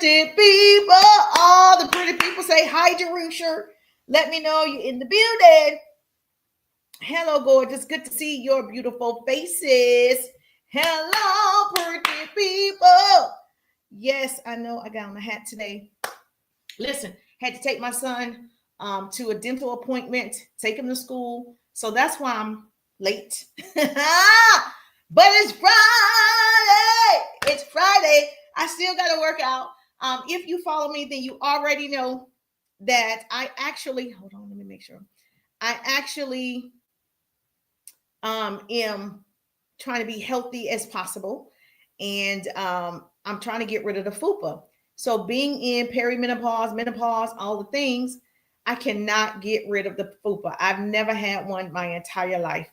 pretty people. All the pretty people say hi, Jerusha. Let me know you're in the building. Hello, gorgeous. Good to see your beautiful faces. Hello, pretty people. Yes, I know I got on a hat today. Listen, had to take my son to a dental appointment, take him to school. So that's why I'm late. But it's Friday. It's Friday. I still got to work out. If you follow me, then you already know that I actually, hold on, let me make sure. I actually am trying to be healthy as possible. And I'm trying to get rid of the fupa. So being in perimenopause, menopause, all the things, I cannot get rid of the fupa. I've never had one my entire life.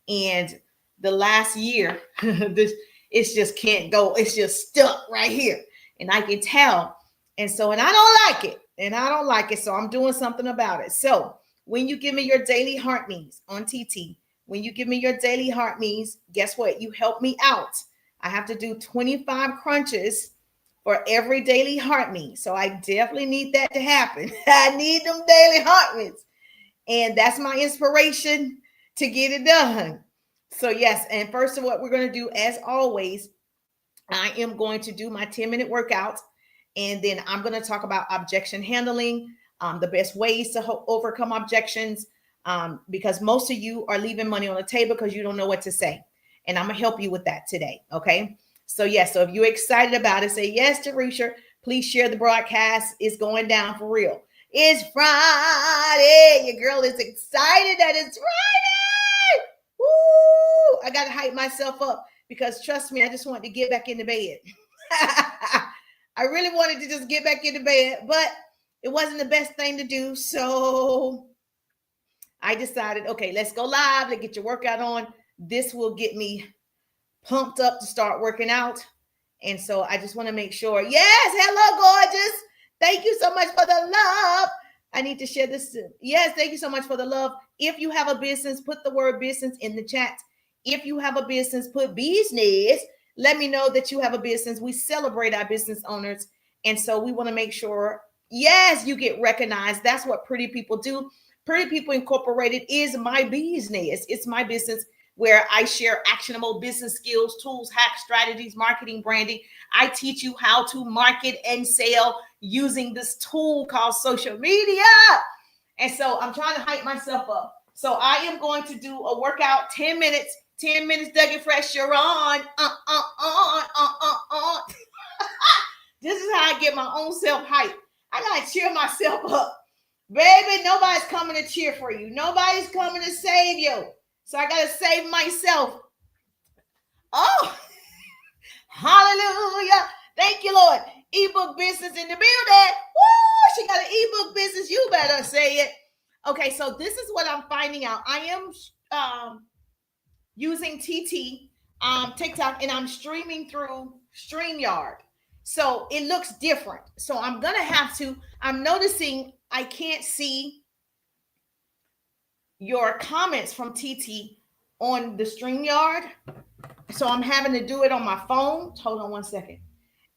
And the last year, it's just can't go. It's just stuck right here. And I can tell. And I don't like it. And I don't like it. So I'm doing something about it. So when you give me your daily heart means on TT, when you give me your daily heart means, guess what? You help me out. I have to do 25 crunches for every daily heart meet. So I definitely need that to happen. I need them daily heart meets. And that's my inspiration to get it done. So yes, and first of what we're going to do, as always, I am going to do my 10-minute workout. And then I'm going to talk about objection handling, the best ways to overcome objections, because most of you are leaving money on the table because you don't know what to say. And I'm going to help you with that today. Okay. So yes, so if you're excited about it, say yes, Teresa. Please share the broadcast. It's going down for real. It's Friday. Your girl is excited that it's Friday. Woo! I got to hype myself up because trust me, I just wanted to get back into bed. I really wanted to just get back into bed, but it wasn't the best thing to do. So I decided, okay, let's go live. Let's get your workout on. This will get me pumped up to start working out. And so I just want to make sure. Yes. Hello, gorgeous. Thank you so much for the love. I need to share this. Yes. Thank you so much for the love. If you have a business, put the word business in the chat. If you have a business, put business. Let me know that you have a business. We celebrate our business owners. And so we want to make sure, yes, you get recognized. That's what Pretty People do. Pretty People Incorporated is my business. It's my business where I share actionable business skills, tools, hacks, strategies, marketing, branding. I teach you how to market and sell using this tool called social media. And so I'm trying to hype myself up. So I am going to do a workout, 10 minutes, Dougie Fresh, you're on. This is how I get my own self hype. I got to cheer myself up. Baby, nobody's coming to cheer for you. Nobody's coming to save you. So I got to save myself. Oh, hallelujah. Thank you, Lord. Ebook business in the building. Woo, she got an ebook business. You better say it. Okay, so this is what I'm finding out. I am using TikTok, and I'm streaming through StreamYard. So it looks different. So I'm going to have to, I'm noticing I can't see your comments from TT on the StreamYard. So I'm having to do it on my phone. Hold on one second.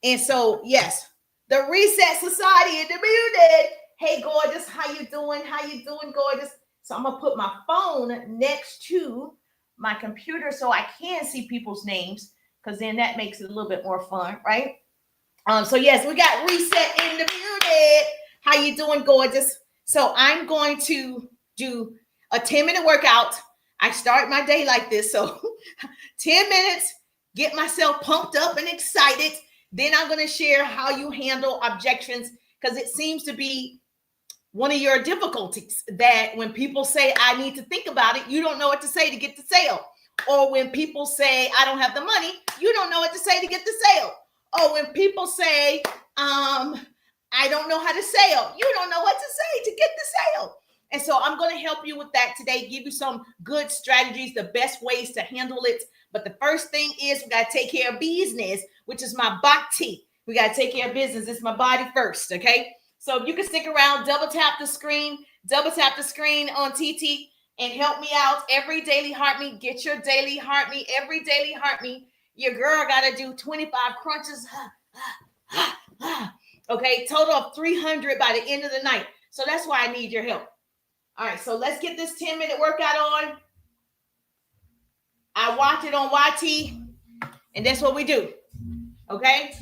And so, yes, the Reset Society in the building. Hey, gorgeous. How you doing? How you doing, gorgeous? So I'm going to put my phone next to my computer so I can see people's names, because then that makes it a little bit more fun, right? So yes, we got Reset in the building. How you doing, gorgeous? So I'm going to do a 10-minute workout. I start my day like this. So 10 minutes, get myself pumped up and excited. Then I'm going to share how you handle objections, because it seems to be one of your difficulties, that when people say, I need to think about it, you don't know what to say to get the sale. Or when people say, I don't have the money, you don't know what to say to get the sale. Or when people say, I don't know how to sell, you don't know what to say to get the sale. And so I'm going to help you with that today, give you some good strategies, the best ways to handle it. But the first thing is we got to take care of business, which is my body. We got to take care of business. It's my body first, okay? So if you can stick around, double tap the screen on TT and help me out. Every daily heart meet, get your daily heart meet, every daily heart meet. Your girl got to do 25 crunches. Okay, total of 300 by the end of the night. So that's why I need your help. All right, so let's get this 10-minute workout on. I watch it on YT, and that's what we do. Okay?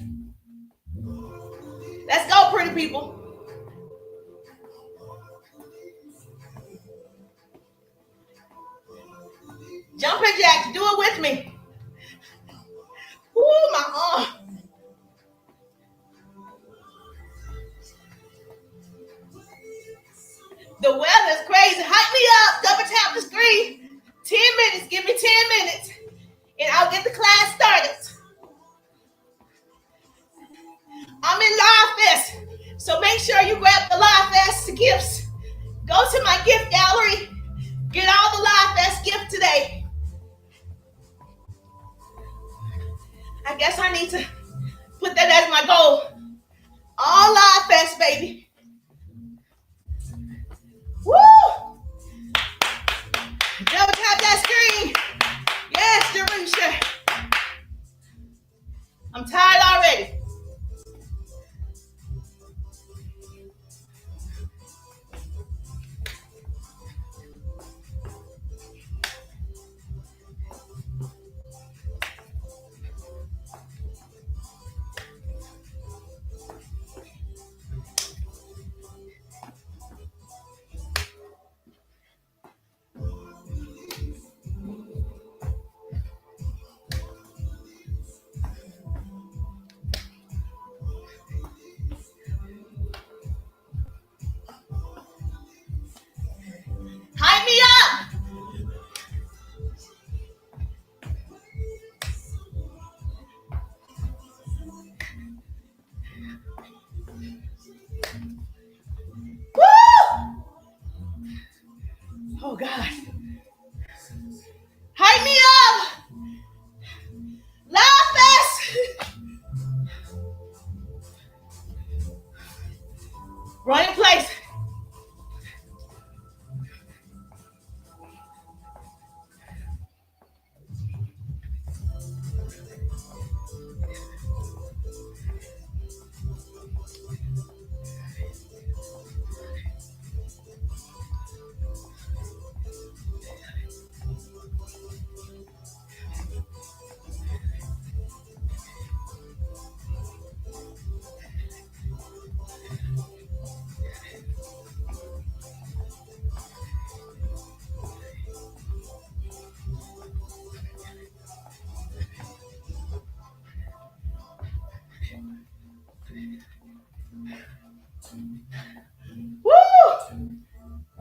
Let's go, pretty people. Jumping jacks, do it with me. Ooh, my arm. The weather's crazy. Hype me up. Double tap the screen. 10 minutes. Give me 10 minutes. And I'll get the class started. I'm in Live Fest. So make sure you grab the Live Fest gifts. Go to my gift gallery. Get all the Live Fest gifts today. I guess I need to put that as my goal. All Live Fest, baby. Woo! Double tap that screen. Yes, Jerusha. I'm tired already. Hype me up. Woo! Oh, God. Hype me up. Live Fest. Run in place. Woo!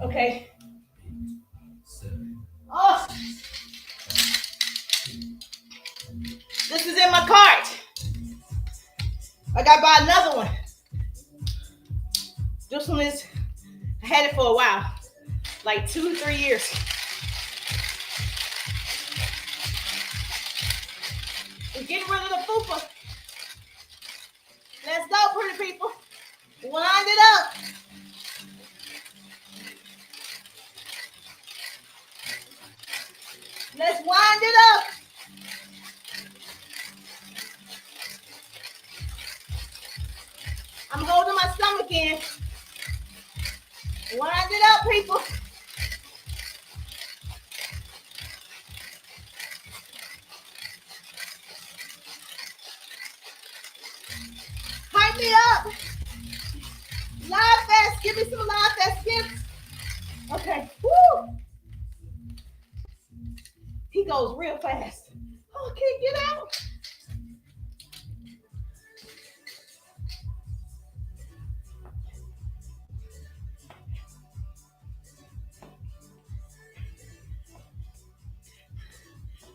Okay. Oh, this is in my cart. I gotta buy another one. This one is, I had it for a while, like 2 to 3 years. We're getting rid of the fupa. Let's go, pretty people. Wind it up. Let's wind it up. I'm holding my stomach in. Wind it up, people. Hype me up. Live Fest. Give me some Live Fest gifts. Okay. Woo. He goes real fast. Oh, I can't get out.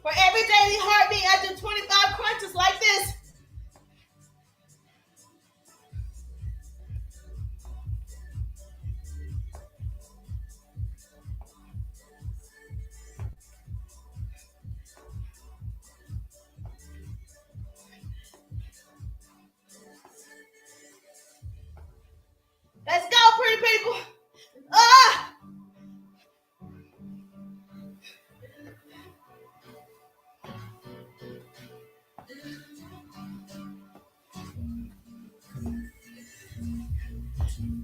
For every daily heartbeat, I do 25 crunches like this. Let's go, pretty people. Ah!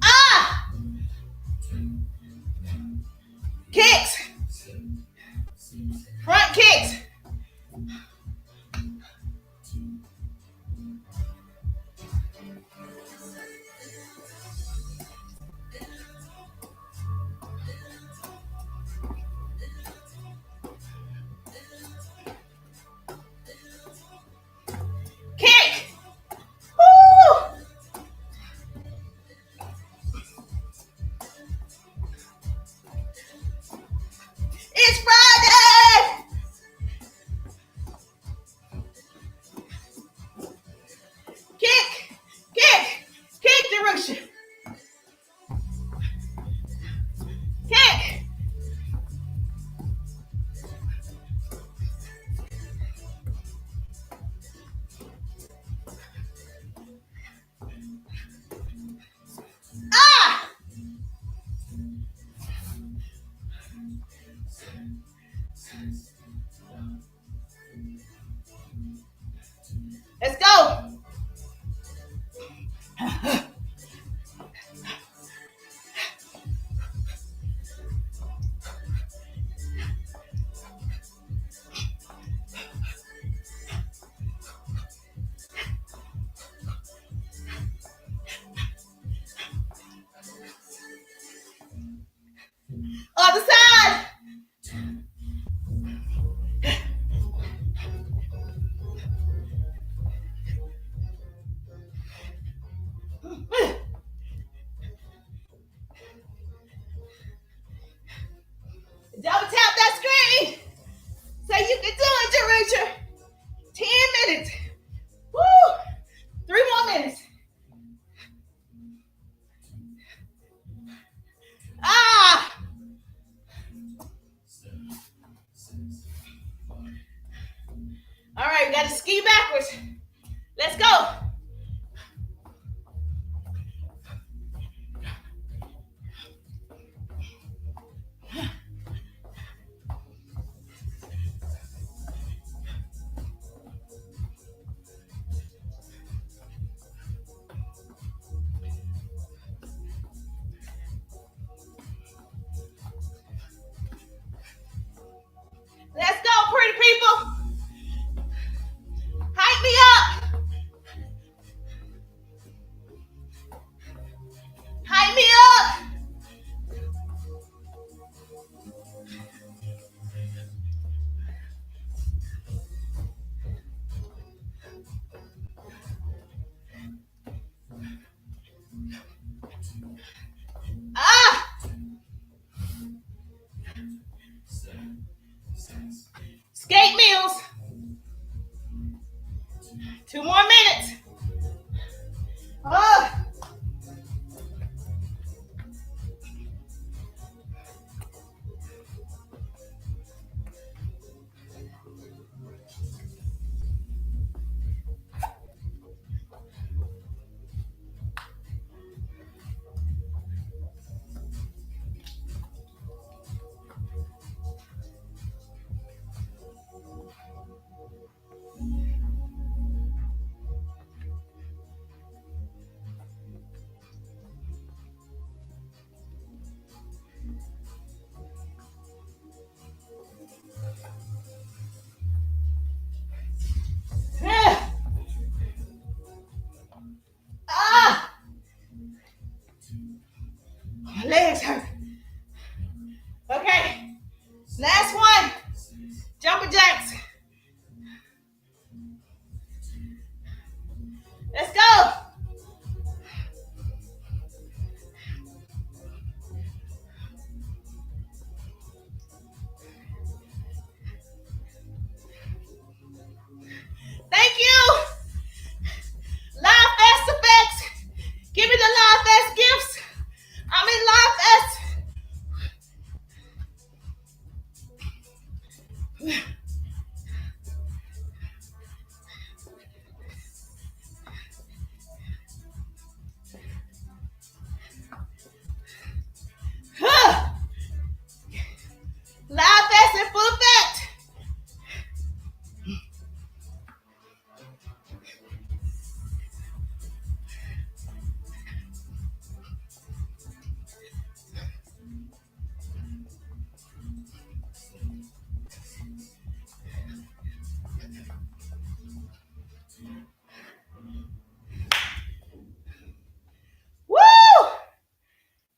Ah! Kicks. Front kicks. Kick. Woo! It's Friday. Kick. Kick. Kick, Jerusha. Kick. Ah! Let's go. Other side. Double tap that screen. So you can do it, Jerusha. 10 minutes. Woo! 3 more minutes. Ah! All right, we got to ski backwards. Let's go. Let's go, pretty people. Hype me up. Hype me up. Ah! Skate meals.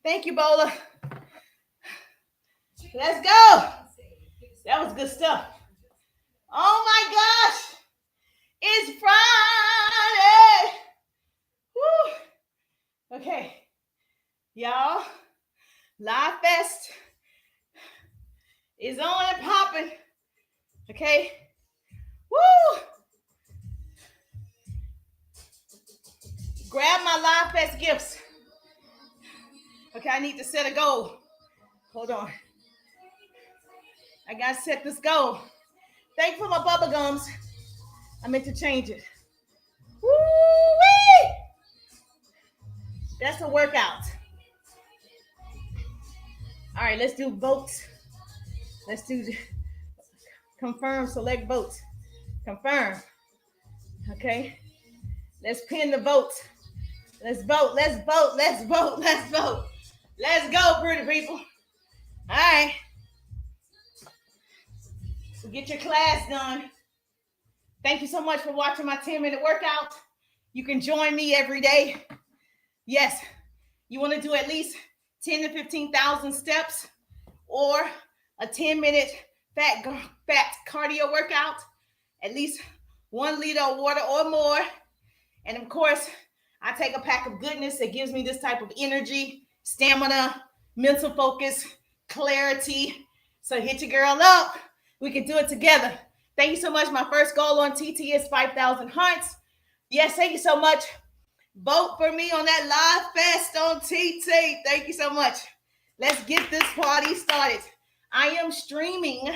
Thank you, Bola. Let's go. That was good stuff. Oh my gosh. It's Friday. Woo. Okay. Y'all, Live Fest is on and popping. Okay. Woo. Grab my Live Fest gifts. Okay, I need to set a goal. Hold on. I gotta set this goal. Thank you for my bubble gums. I meant to change it. Woo-wee! That's a workout. All right, let's do votes. Let's do confirm, select votes. Confirm. Okay. Let's pin the votes. Let's vote. Let's vote. Let's vote. Let's vote. Let's go, pretty people. All right. So get your class done. Thank you so much for watching my 10-minute workout. You can join me every day. Yes, you want to do at least 10 to 15,000 steps or a 10-minute fat cardio workout, at least 1 liter of water or more. And of course, I take a pack of goodness that gives me this type of energy, stamina, mental focus, clarity. So hit your girl up. We can do it together. Thank you so much. My first goal on TT is 5,000 hearts. Yes, thank you so much. Vote for me on that Live Fest on TT. Thank you so much. Let's get this party started. I am streaming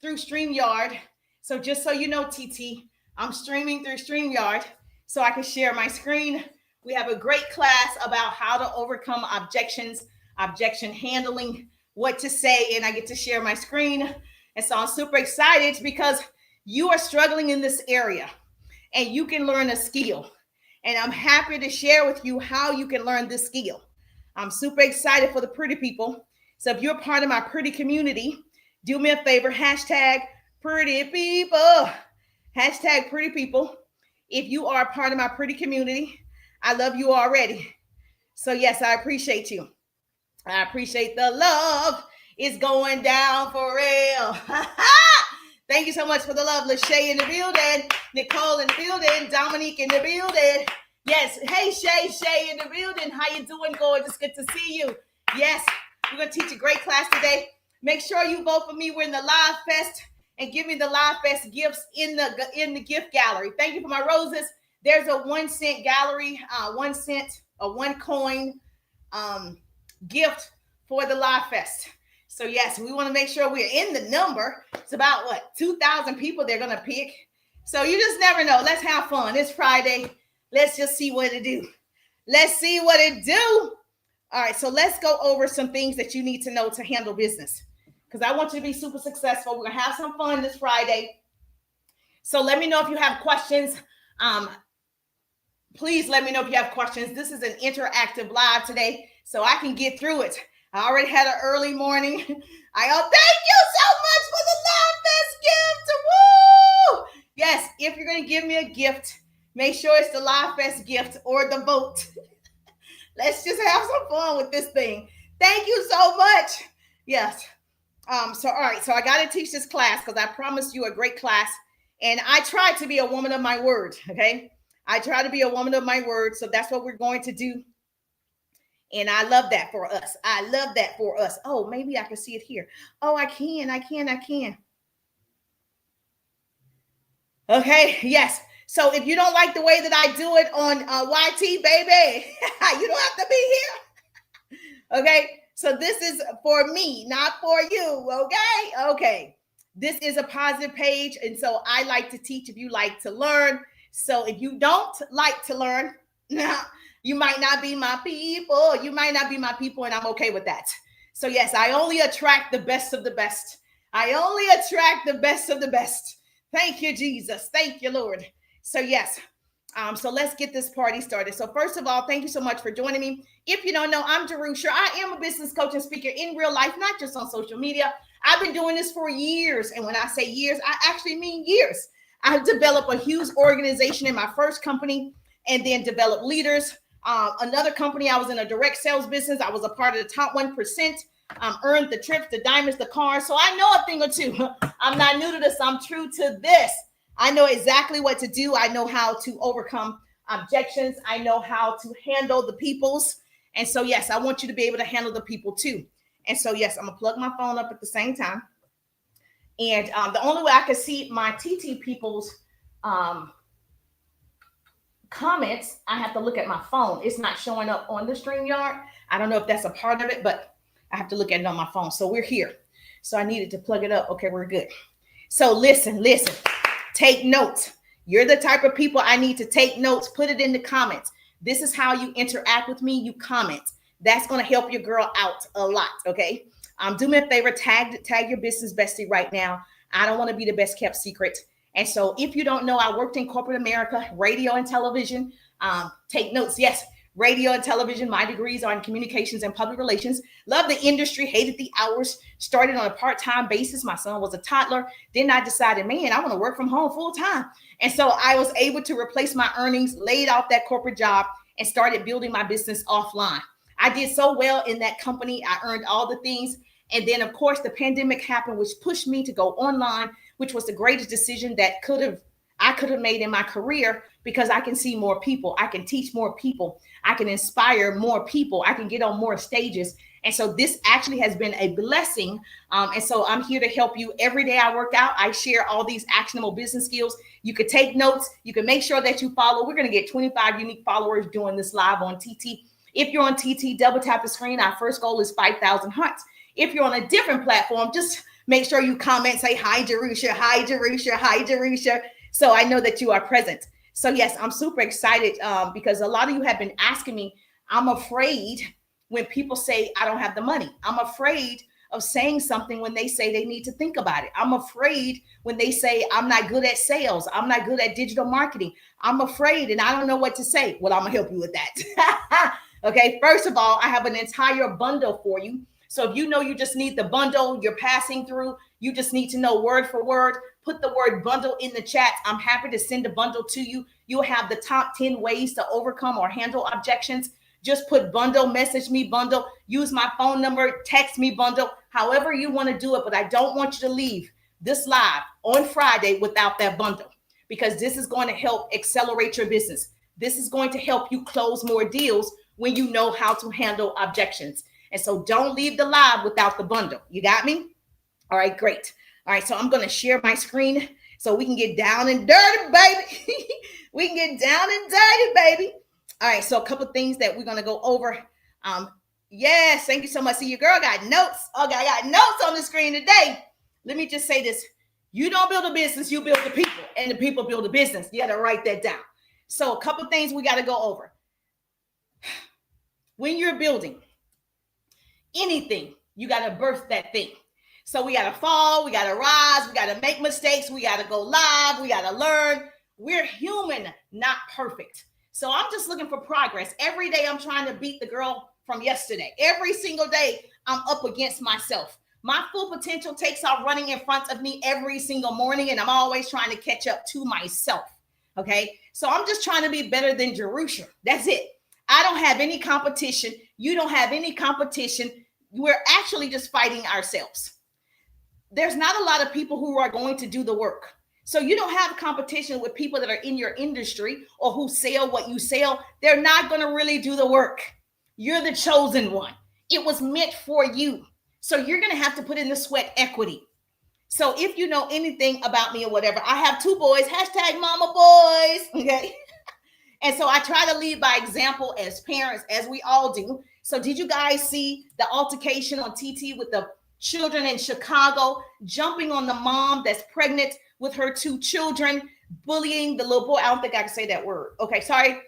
through StreamYard. So just so you know, TT, I'm streaming through StreamYard so I can share my screen. We have a great class about how to overcome objections, objection handling, what to say, and I get to share my screen. And so I'm super excited because you are struggling in this area and you can learn a skill. And I'm happy to share with you how you can learn this skill. I'm super excited for the pretty people. So if you're part of my pretty community, do me a favor, hashtag pretty people, hashtag pretty people. If you are a part of my pretty community, I love you already. So yes, I appreciate you. I appreciate the love. It's going down for real. Thank you so much for the love. Lachey in the building. Nicole in the building. Dominique in the building. Yes. Hey, Shay in the building. How you doing, gorgeous? Good to see you. Yes. We're going to teach a great class today. Make sure you vote for me. We're in the Live Fest. And give me the Live Fest gifts in the gift gallery. Thank you for my roses. There's a 1 cent gallery, 1 cent or 1 coin gift for the Live Fest. So yes, we want to make sure we're in the number. It's about 2,000 people they're going to pick. So you just never know. Let's have fun. It's Friday. Let's just see what it do. Let's see what it do. All right. So let's go over some things that you need to know to handle business because I want you to be super successful. We're going to have some fun this Friday. So let me know if you have questions. Please let me know if you have questions. This is an interactive live today, so I can get through it. I already had an early morning. Thank you so much for the Live Fest gift. Woo! Yes, if you're going to give me a gift, make sure it's the Live Fest gift or the vote. Let's just have some fun with this thing. Thank you so much. Yes. All right. So I got to teach this class because I promised you a great class. And I try to be a woman of my word. Okay. I try to be a woman of my word. So that's what we're going to do. And I love that for us. I love that for us. Oh, maybe I can see it here. Oh, I can. Okay. Yes. So if you don't like the way that I do it on YT, baby, you don't have to be here. Okay. So this is for me, not for you. Okay. Okay. This is a positive page. And so I like to teach if you like to learn. So if you don't like to learn, you might not be my people. You might not be my people, and I'm okay with that. So yes, I only attract the best of the best. I only attract the best of the best. Thank you, Jesus. Thank you, Lord. So yes, so let's get this party started. So first of all, thank you so much for joining me. If you don't know, I'm Jerusha. I am a business coach and speaker in real life, not just on social media. I've been doing this for years. And when I say years, I actually mean years. I've developed a huge organization in my first company and then developed leaders Another company, I was in a direct sales business. I was a part of the top 1%. Earned the trips, the diamonds, the cars. So I know a thing or two. I'm not new to this. I'm true to this. I know exactly what to do. I know how to overcome objections. I know how to handle the peoples. And so, yes, I want you to be able to handle the people too. And so, yes, I'm going to plug my phone up at the same time. And the only way I can see my TT people's comments, I have to look at my phone. It's not showing up on the StreamYard. I don't know if that's a part of it, but I have to look at it on my phone. So we're here. So I needed to plug it up. Okay, we're good. So listen, take notes. You're the type of people I need to take notes. Put it in the comments. This is how you interact with me. You comment. That's going to help your girl out a lot. Okay. Do me a favor. Tag your business bestie right now. I don't want to be the best kept secret. And so if you don't know, I worked in corporate America, radio and television. Take notes. Yes. Radio and television. My degrees are in communications and public relations. Love the industry. Hated the hours. Started on a part-time basis. My son was a toddler. Then I decided, man, I want to work from home full time. And so I was able to replace my earnings, laid off that corporate job, and started building my business offline. I did so well in that company. I earned all the things. And then, of course, the pandemic happened, which pushed me to go online, which was the greatest decision that I could have made in my career, because I can see more people. I can teach more people. I can inspire more people. I can get on more stages. And so this actually has been a blessing. And so I'm here to help you. Every day I work out, I share all these actionable business skills. You could take notes. You can make sure that you follow. We're going to get 25 unique followers doing this live on TT. If you're on TT, double tap the screen. Our first goal is 5,000 hearts. If you're on a different platform, just make sure you comment, say, hi, Jerusha, hi, Jerusha, hi, Jerusha. So I know that you are present. So yes, I'm super excited because a lot of you have been asking me. I'm afraid when people say I don't have the money. I'm afraid of saying something when they say they need to think about it. I'm afraid when they say I'm not good at sales. I'm not good at digital marketing. I'm afraid and I don't know what to say. Well, I'm gonna help you with that. Okay, first of all, I have an entire bundle for you. So if you know you just need the bundle, you're passing through, you just need to know word for word, put the word bundle in the chat. I'm happy to send a bundle to you. You'll have the top 10 ways to overcome or handle objections. Just put bundle, message me bundle, use my phone number, text me bundle, however you want to do it. But I don't want you to leave this live on Friday without that bundle, because this is going to help accelerate your business. This is going to help you close more deals when you know how to handle objections. And so don't leave the live without the bundle. You got me? All right, great. All right, so I'm going to share my screen so we can get down and dirty, baby. We can get down and dirty, baby. All right, so a couple of things that we're going to go over. Yes, thank you so much. See, your girl got notes. Okay, I got notes on the screen today. Let me just say this. You don't build a business, you build the people, and the people build a business. You got to write that down. So a couple of things we got to go over. When you're building anything, you got to birth that thing. So we got to fall, we got to rise, we got to make mistakes, we got to go live, we got to learn. We're human, not perfect. So I'm just looking for progress. Every day I'm trying to beat the girl from yesterday. Every single day I'm up against myself. My full potential takes off running in front of me every single morning, and I'm always trying to catch up to myself. Okay, so I'm just trying to be better than Jerusha. That's it. I don't have any competition. You don't have any competition. We're actually just fighting ourselves. There's not a lot of people who are going to do the work. So you don't have competition with people that are in your industry or who sell what you sell. They're not going to really do the work. You're the chosen one. It was meant for you. So you're going to have to put in the sweat equity. So if you know anything about me or whatever, I have 2 boys, hashtag mama boys. Okay. And so I try to lead by example as parents, as we all do. So did you guys see the altercation on TT with the children in Chicago jumping on the mom that's pregnant with her 2 children, bullying the little boy? I don't think I can say that word. Okay, sorry.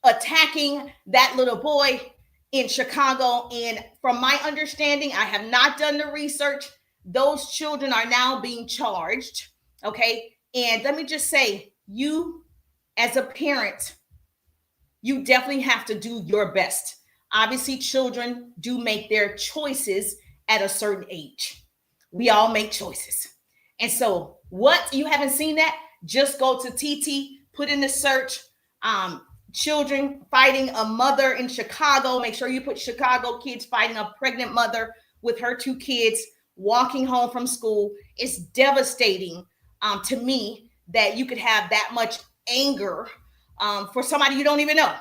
Attacking that little boy in Chicago. And from my understanding, I have not done the research. Those children are now being charged. Okay. And let me just say, you as a parent, you definitely have to do your best. Obviously, children do make their choices at a certain age. We all make choices. And so what, you haven't seen that? Just go to TT, put in the search, children fighting a mother in Chicago. Make sure you put Chicago kids fighting a pregnant mother with her 2 kids walking home from school. It's devastating to me that you could have that much anger for somebody you don't even know.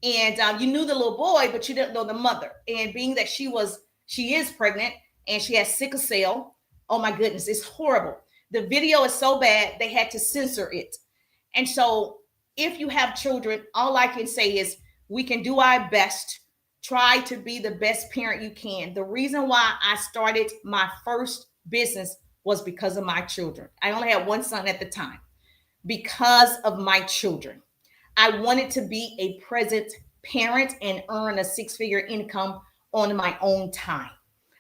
And you knew the little boy, but you didn't know the mother. And being that she is pregnant and she has sickle cell, oh my goodness, it's horrible. The video is so bad, they had to censor it. And so if you have children, all I can say is we can do our best. Try to be the best parent you can. The reason why I started my first business was because of my children. I only had one son at the time. Because of my children. I wanted to be a present parent and earn a 6-figure income on my own time.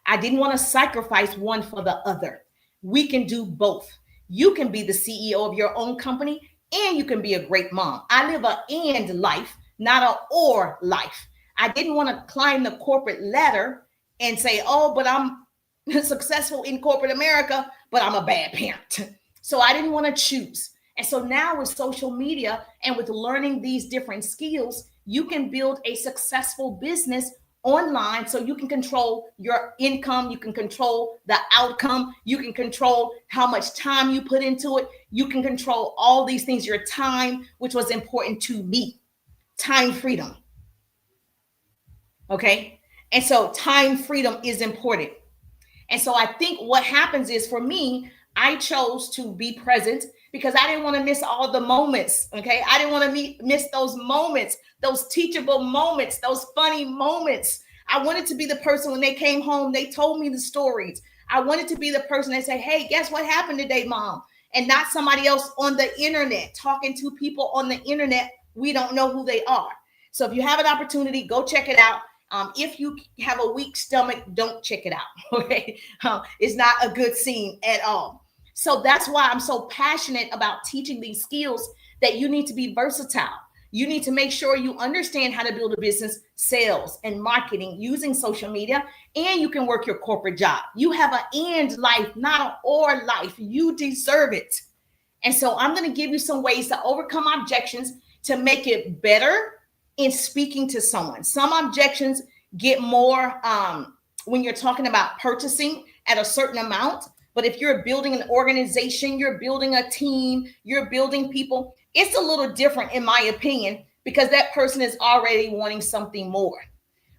I didn't want to sacrifice one for the other. We can do both. You can be the CEO of your own company and you can be a great mom. I live an and life, not an or life. I didn't want to climb the corporate ladder and say, oh, but I'm successful in corporate America, but I'm a bad parent. So I didn't want to choose. And so now with social media and with learning these different skills, you can build a successful business online so you can control your income, you can control the outcome, you can control how much time you put into it, you can control all these things, your time, which was important to me, time freedom. Okay. And so time freedom is important. And so I think what happens is for me, I chose to be present because I didn't want to miss all the moments. Okay. I didn't want to miss those moments, those teachable moments, those funny moments. I wanted to be the person when they came home, they told me the stories. I wanted to be the person that say, hey, guess what happened today, mom? And not somebody else on the internet, talking to people on the internet. We don't know who they are. So if you have an opportunity, go check it out. If you have a weak stomach, don't check it out. Okay. It's not a good scene at all. So that's why I'm so passionate about teaching these skills, that you need to be versatile. You need to make sure you understand how to build a business, sales and marketing using social media, and you can work your corporate job. You have an and life, not an or life. You deserve it. And so I'm going to give you some ways to overcome objections to make it better in speaking to someone. Some objections get more when you're talking about purchasing at a certain amount. But if you're building an organization, you're building a team, you're building people, it's a little different in my opinion, because that person is already wanting something more.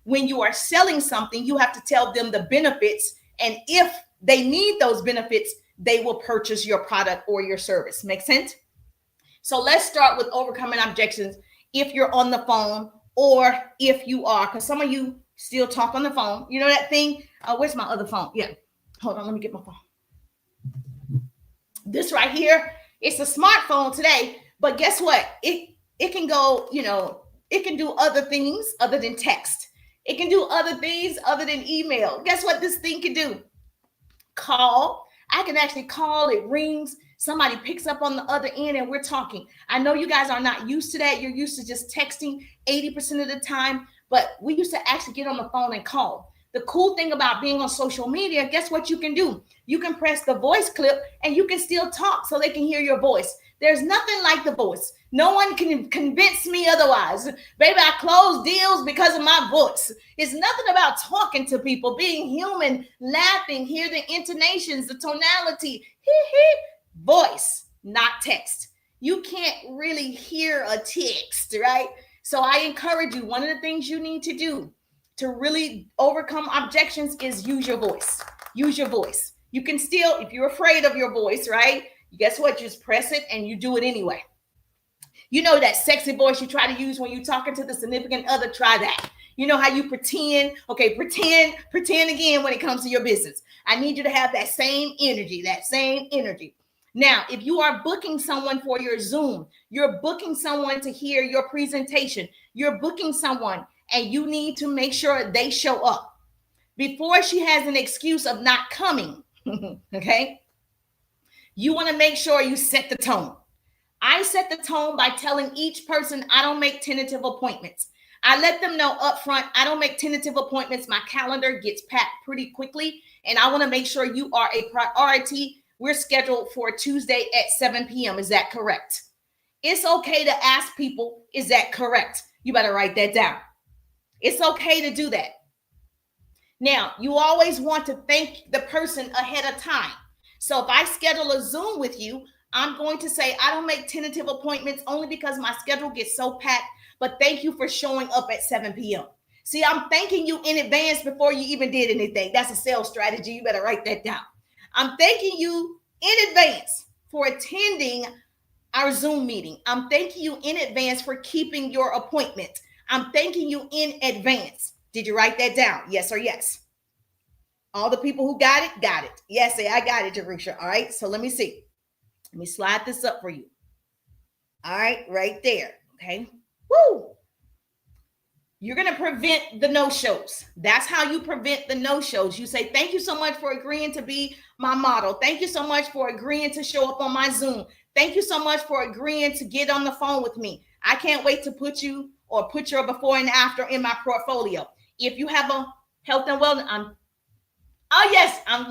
When you are selling something, you have to tell them the benefits. And if they need those benefits, they will purchase your product or your service. Make sense? So let's start with overcoming objections if you're on the phone or if you are, because some of you still talk on the phone. You know that thing? Where's my other phone? Yeah. Hold on. Let me get my phone. This right here, it's a smartphone today, but guess what? It can go, it can do other things other than text. It can do other things other than email. Guess what this thing can do? Call. I can actually call, it rings. Somebody picks up on the other end and we're talking. I know you guys are not used to that. You're used to just texting 80% of the time, but we used to actually get on the phone and call. The cool thing about being on social media, guess what you can do? You can press the voice clip and you can still talk so they can hear your voice. There's nothing like the voice. No one can convince me otherwise. Baby, I close deals because of my voice. It's nothing about talking to people, being human, laughing, hear the intonations, the tonality. Voice, not text. You can't really hear a text, right? So I encourage you, one of the things you need to do to really overcome objections is use your voice. Use your voice. You can still, if you're afraid of your voice, right? Guess what? Just press it and you do it anyway. You know that sexy voice you try to use when you're talking to the significant other, try that. You know how you pretend? Okay, pretend again when it comes to your business. I need you to have that same energy, Now, if you are booking someone for your Zoom, you're booking someone to hear your presentation, you're booking someone, and you need to make sure they show up before she has an excuse of not coming. Okay. You want to make sure you set the tone. I set the tone by telling each person I don't make tentative appointments. I let them know up front, I don't make tentative appointments. My calendar gets packed pretty quickly, and I want to make sure you are a priority. We're scheduled for Tuesday at 7 p.m. Is that correct? It's okay to ask people, is that correct? You better write that down. It's okay to do that. Now, you always want to thank the person ahead of time. So if I schedule a Zoom with you, I'm going to say, I don't make tentative appointments only because my schedule gets so packed, but thank you for showing up at 7 p.m. See, I'm thanking you in advance before you even did anything. That's a sales strategy. You better write that down. I'm thanking you in advance for attending our Zoom meeting. I'm thanking you in advance for keeping your appointment. I'm thanking you in advance. Did you write that down? Yes or yes? All the people who got it, got it. Yes, say, I got it, Jerusha. All right, so let me see. Let me slide this up for you. All right, right there. Okay. Woo! You're going to prevent the no-shows. That's how you prevent the no-shows. You say, thank you so much for agreeing to be my model. Thank you so much for agreeing to show up on my Zoom. Thank you so much for agreeing to get on the phone with me. I can't wait to put you or put your before and after in my portfolio. If you have a health and wellness,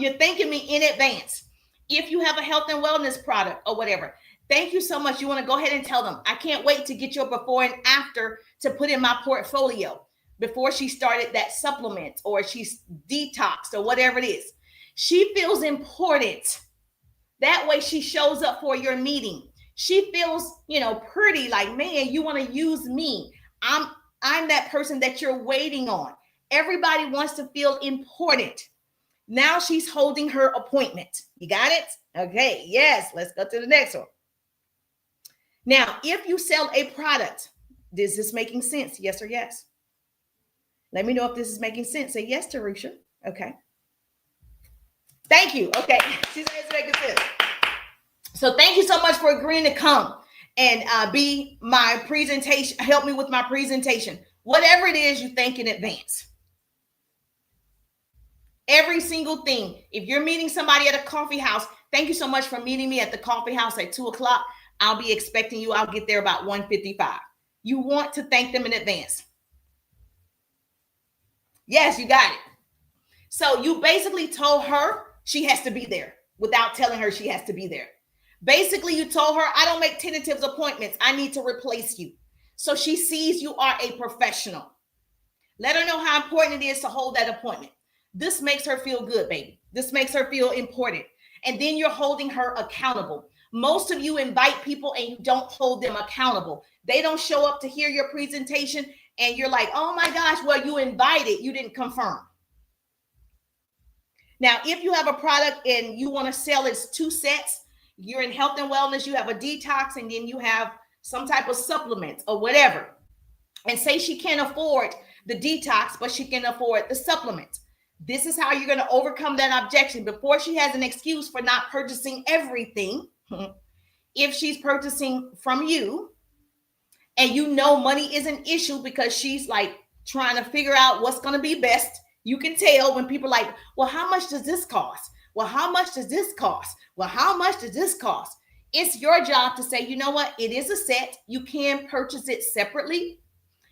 you're thanking me in advance. If you have a health and wellness product or whatever, thank you so much. You want to go ahead and tell them, I can't wait to get your before and after to put in my portfolio before she started that supplement or she's detoxed or whatever it is. She feels important. That way she shows up for your meeting. She feels, pretty, like, man, you want to use me. I'm that person that you're waiting on. Everybody wants to feel important. Now she's holding her appointment. You got it? Okay, yes, let's go to the next one. Now, if you sell a product, is this making sense? Yes or yes? Let me know if this is making sense. Say yes, Terusha. Okay. Thank you. Okay, she said it's making sense. So thank you so much for agreeing to come and be my presentation, help me with my presentation. Whatever it is, you thank in advance. Every single thing. If you're meeting somebody at a coffee house, thank you so much for meeting me at the coffee house at 2:00. I'll be expecting you. I'll get there about 1:55. You want to thank them in advance. Yes, you got it. So you basically told her she has to be there without telling her she has to be there. Basically, you told her, I don't make tentative appointments. I need to replace you. So she sees you are a professional. Let her know how important it is to hold that appointment. This makes her feel good, baby. This makes her feel important. And then you're holding her accountable. Most of you invite people and you don't hold them accountable. They don't show up to hear your presentation and you're like, oh my gosh, well, you invited, you didn't confirm. Now, if you have a product and you want to sell it's 2 sets, you're in health and wellness, you have a detox, and then you have some type of supplement or whatever. And say she can't afford the detox, but she can afford the supplement. This is how you're going to overcome that objection before she has an excuse for not purchasing everything. If she's purchasing from you and money is an issue because she's like trying to figure out what's going to be best. You can tell when people are like, well, how much does this cost? Well, how much does this cost? Well, how much does this cost? It's your job to say, you know what? It is a set. You can purchase it separately,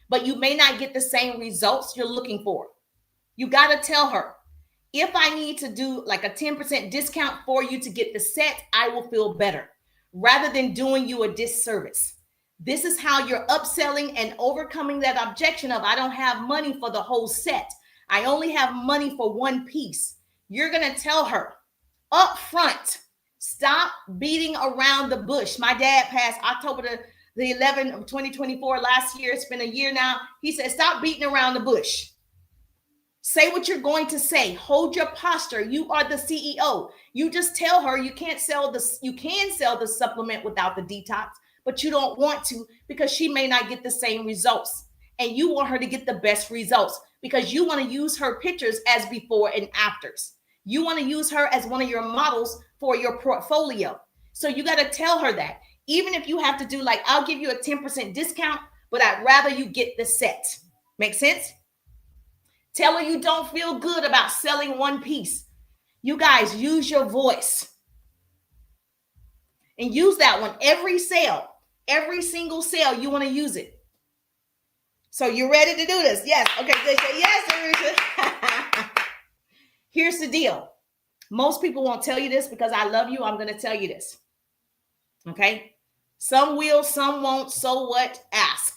but you may not get the same results you're looking for. You got to tell her, if I need to do like a 10% discount for you to get the set, I will feel better rather than doing you a disservice. This is how you're upselling and overcoming that objection of, I don't have money for the whole set. I only have money for one piece. You're going to tell her up front, stop beating around the bush. My dad passed October the 11th of 2024 last year. It's been a year now. He said, stop beating around the bush. Say what you're going to say. Hold your posture. You are the CEO. You just tell her you can sell the supplement without the detox, but you don't want to because she may not get the same results. And you want her to get the best results because you want to use her pictures as before and afters. You want to use her as one of your models for your portfolio. So you got to tell her that. Even if you have to do like, I'll give you a 10% discount, but I'd rather you get the set. Make sense? Tell her you don't feel good about selling one piece. You guys use your voice. And use that one. Every single sale, you want to use it. So you ready to do this? Yes. Okay, good. Yes, Arisha. Here's the deal. Most people won't tell you this because I love you. I'm going to tell you this. Okay. Some will, some won't. So what? Ask.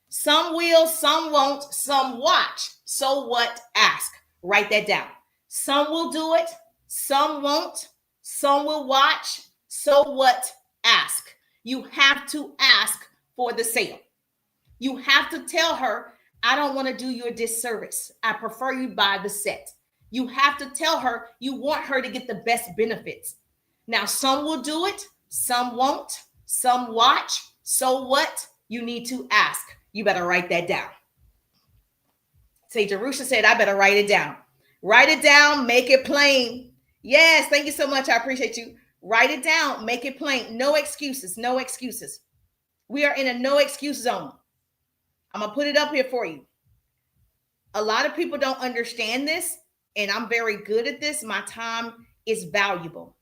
Some will, some won't. Some watch. So what? Ask. Write that down. Some will do it. Some won't. Some will watch. So what? Ask. You have to ask for the sale. You have to tell her, I don't want to do you a disservice. I prefer you buy the set. You have to tell her you want her to get the best benefits. Now, some will do it. Some won't. Some watch. So what? You need to ask. You better write that down. Say, Jerusha said, I better write it down. Write it down. Make it plain. Yes, thank you so much. I appreciate you. Write it down. Make it plain. No excuses. No excuses. We are in a no excuse zone. I'm going to put it up here for you. A lot of people don't understand this, and I'm very good at this. My time is valuable.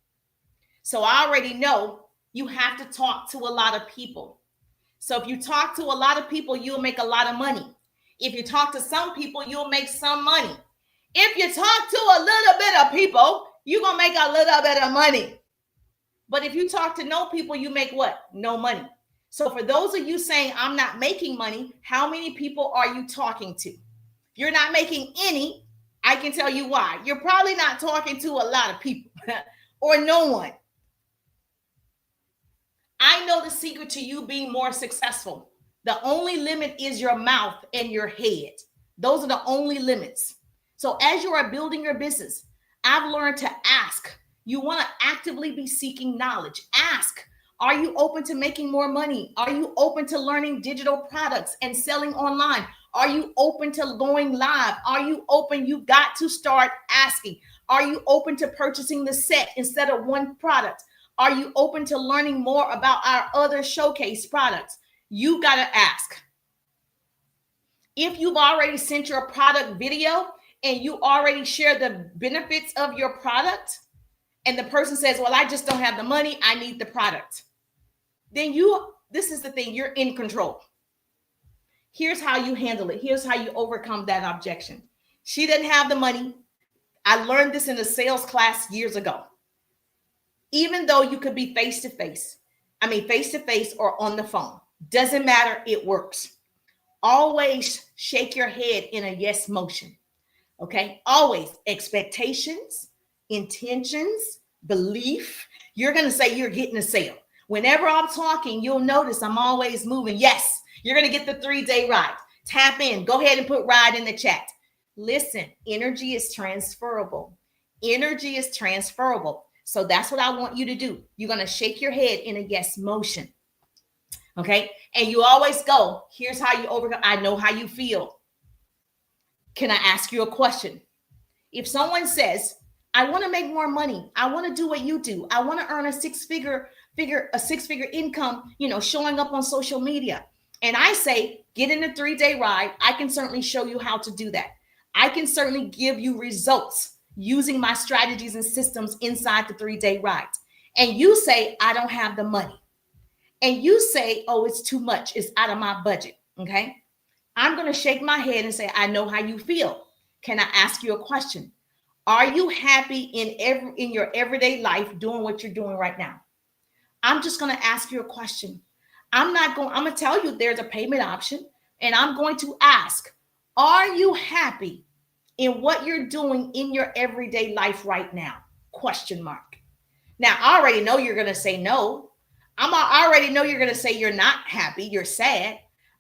So I already know you have to talk to a lot of people. So if you talk to a lot of people, you'll make a lot of money. If you talk to some people, you'll make some money. If you talk to a little bit of people, you're going to make a little bit of money. But if you talk to no people, you make what? No money. So for those of you saying, I'm not making money, how many people are you talking to? If you're not making any, I can tell you why. You're probably not talking to a lot of people or no one. I know the secret to you being more successful. The only limit is your mouth and your head. Those are the only limits. So as you are building your business, I've learned to ask. You want to actively be seeking knowledge. Ask, are you open to making more money? Are you open to learning digital products and selling online? Are you open to going live? Are you open? You got to start asking. Are you open to purchasing the set instead of one product? Are you open to learning more about our other showcase products? You got to ask. If you've already sent your product video and you already share the benefits of your product, and the person says, well, I just don't have the money, I need the product, then this is the thing, you're in control. Here's how you handle it. Here's how you overcome that objection. She didn't have the money. I learned this in a sales class years ago. Even though you could be face-to-face or on the phone, doesn't matter, it works. Always shake your head in a yes motion, okay? Always expectations, intentions, belief. You're going to say you're getting a sale. Whenever I'm talking, you'll notice I'm always moving. Yes, you're going to get the 3-day ride. Tap in. Go ahead and put ride in the chat. Listen, energy is transferable. Energy is transferable. So that's what I want you to do. You're going to shake your head in a yes motion. Okay. And you always go, here's how you overcome. I know how you feel. Can I ask you a question? If someone says, I want to make more money, I want to do what you do, I want to earn a six-figure income, showing up on social media. And I say, get in a 3-day ride. I can certainly show you how to do that. I can certainly give you results using my strategies and systems inside the 3-day ride. And you say, I don't have the money. And you say, oh, it's too much. It's out of my budget. Okay. I'm going to shake my head and say, I know how you feel. Can I ask you a question? Are you happy in your everyday life doing what you're doing right now? I'm just going to ask you a question. I'm going to tell you there's a payment option, and I'm going to ask, are you happy in what you're doing in your everyday life right now? Question mark. Now, I already know you're going to say no. I already know you're going to say you're not happy, you're sad.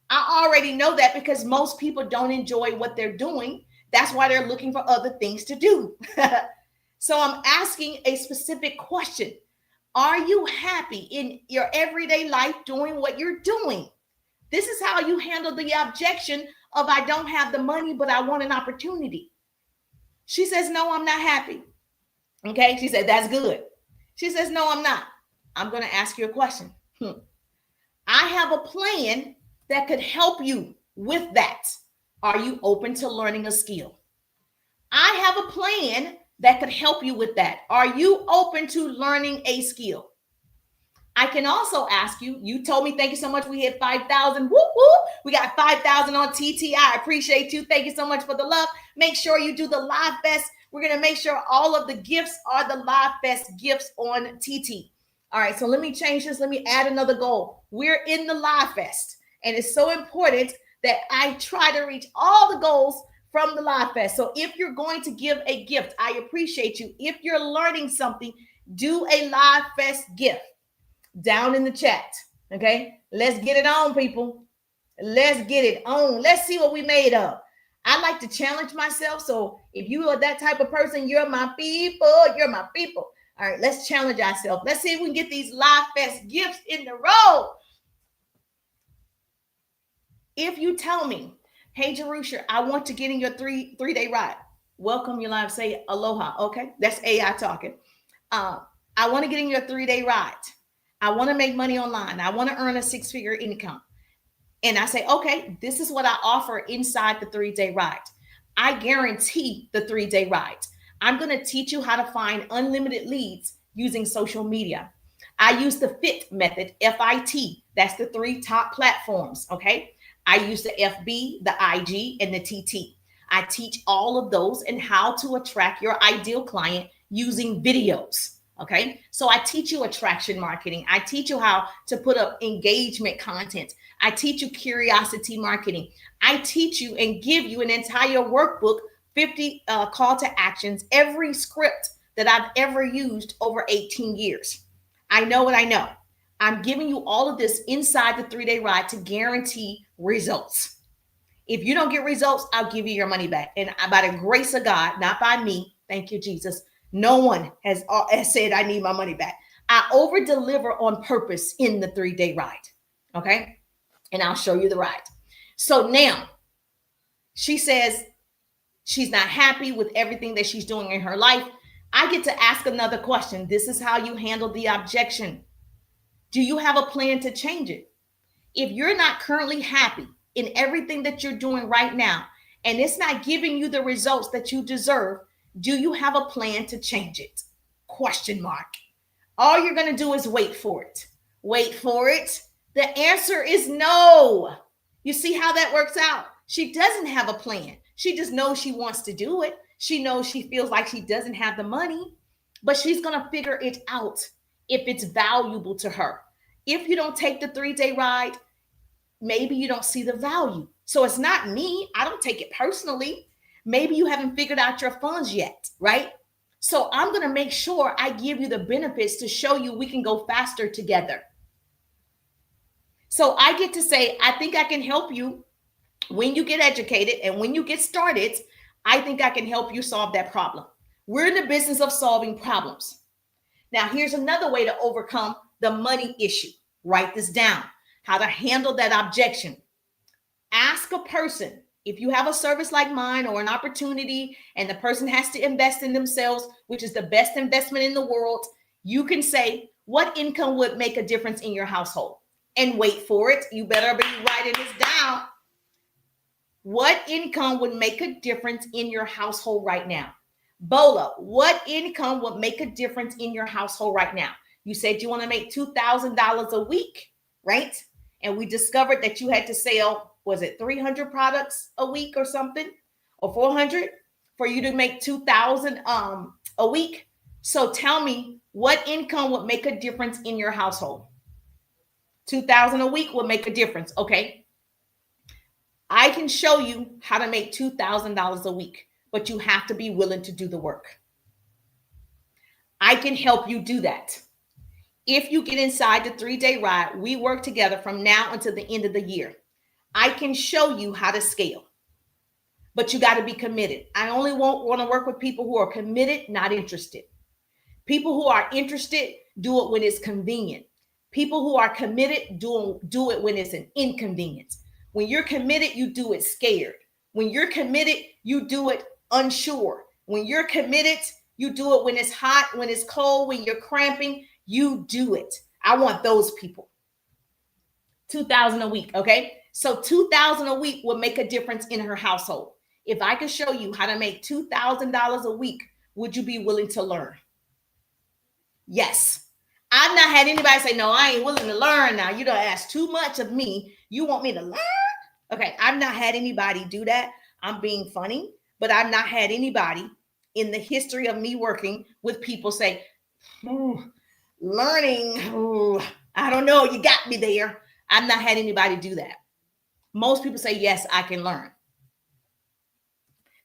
I already know that because most people don't enjoy what they're doing. That's why they're looking for other things to do. So I'm asking a specific question. Are you happy in your everyday life doing what you're doing? This is how you handle the objection of I don't have the money, but I want an opportunity. She says, no, I'm not happy. Okay. She said, that's good. She says, no, I'm not. I'm going to ask you a question. I have a plan that could help you with that. Are you open to learning a skill? I have a plan that could help you with that. Are you open to learning a skill? I can also ask you, you told me, thank you so much. We hit 5,000. Whoop, whoop. We got 5,000 on TT. I appreciate you. Thank you so much for the love. Make sure you do the Live Fest. We're going to make sure all of the gifts are the Live Fest gifts on TT. All right, so let me change this. Let me add another goal. We're in the Live Fest, and it's so important that I try to reach all the goals from the Live Fest. So if you're going to give a gift, I appreciate you. If you're learning something, do a Live Fest gift down in the chat. Okay, let's get it on, people. Let's get it on. Let's see what we made of. I like to challenge myself. So if you are that type of person, you're my people. You're my people. All right, let's challenge ourselves. Let's see if we can get these Live Fest gifts in the row. If you tell me, hey, Jerusha, I want to get in your three-day ride. Welcome your live. Say aloha. Okay, that's AI talking. I want to get in your 3-day ride. I want to make money online. I want to earn a 6-figure income. And I say, okay, this is what I offer inside the 3-day ride. I guarantee the 3-day ride. I'm going to teach you how to find unlimited leads using social media. I use the FIT method, FIT. That's the 3 top platforms, okay? I use the FB, the IG, and the TT. I teach all of those and how to attract your ideal client using videos. Okay, so I teach you attraction marketing. I teach you how to put up engagement content. I teach you curiosity marketing. I teach you and give you an entire workbook, 50 call to actions, every script that I've ever used over 18 years. I know what I know. I'm giving you all of this inside the 3-day ride to guarantee results. If you don't get results, I'll give you your money back. And by the grace of God, not by me, thank you, Jesus, no one has said I need my money back. I over deliver on purpose in the 3-day ride. Okay. And I'll show you the ride. So now she says she's not happy with everything that she's doing in her life. I get to ask another question. This is how you handle the objection. Do you have a plan to change it? If you're not currently happy in everything that you're doing right now, and it's not giving you the results that you deserve, do you have a plan to change it? Question mark. All you're going to do is wait for it. Wait for it. The answer is no. You see how that works out? She doesn't have a plan. She just knows she wants to do it. She knows she feels like she doesn't have the money, but she's going to figure it out if it's valuable to her. If you don't take the 3-day ride, maybe you don't see the value. So it's not me. I don't take it personally. Maybe you haven't figured out your funds yet, right? So I'm going to make sure I give you the benefits to show you we can go faster together. So I get to say, I think I can help you when you get educated and when you get started. I think I can help you solve that problem. We're in the business of solving problems. Now, here's another way to overcome the money issue. Write this down. How to handle that objection. Ask a person, if you have a service like mine or an opportunity and the person has to invest in themselves, which is the best investment in the world, you can say, what income would make a difference in your household? And wait for it. You better be writing this down. What income would make a difference in your household right now? Bola, what income would make a difference in your household right now? You said you want to make $2,000 a week, right? And we discovered that you had to sell, was it 300 products a week or something, or 400 for you to make 2,000 a week. So tell me, what income would make a difference in your household? 2,000 a week would make a difference. Okay. I can show you how to make $2,000 a week, but you have to be willing to do the work. I can help you do that. If you get inside the 3-day ride, we work together from now until the end of the year. I can show you how to scale, but you got to be committed. I only want to work with people who are committed, not interested. People who are interested do it when it's convenient. People who are committed do it when it's an inconvenience. When you're committed, you do it scared. When you're committed, you do it unsure. When you're committed, you do it when it's hot, when it's cold, when you're cramping, you do it. I want those people. 2,000 a week, okay? So 2,000 a week will make a difference in her household. If I could show you how to make $2,000 a week, would you be willing to learn? Yes. I've not had anybody say, no, I ain't willing to learn now. You don't ask too much of me. You want me to learn? Okay, I've not had anybody do that. I'm being funny, but I've not had anybody in the history of me working with people say, learning, ooh, I don't know, you got me there. I've not had anybody do that. Most people say, yes, I can learn.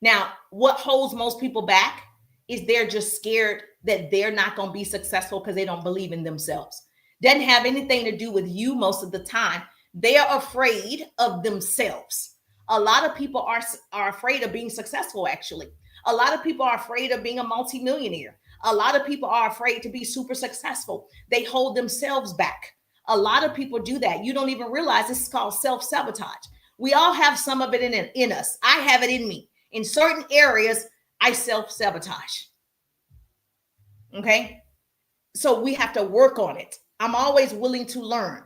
Now, what holds most people back is they're just scared that they're not going to be successful because they don't believe in themselves. Doesn't have anything to do with you most of the time. They are afraid of themselves. A lot of people are afraid of being successful, actually. A lot of people are afraid of being a multimillionaire. A lot of people are afraid to be super successful. They hold themselves back. A lot of people do that. You don't even realize this is called self-sabotage. We all have some of it in us. I have it in me. In certain areas, I self-sabotage. Okay? So we have to work on it. I'm always willing to learn.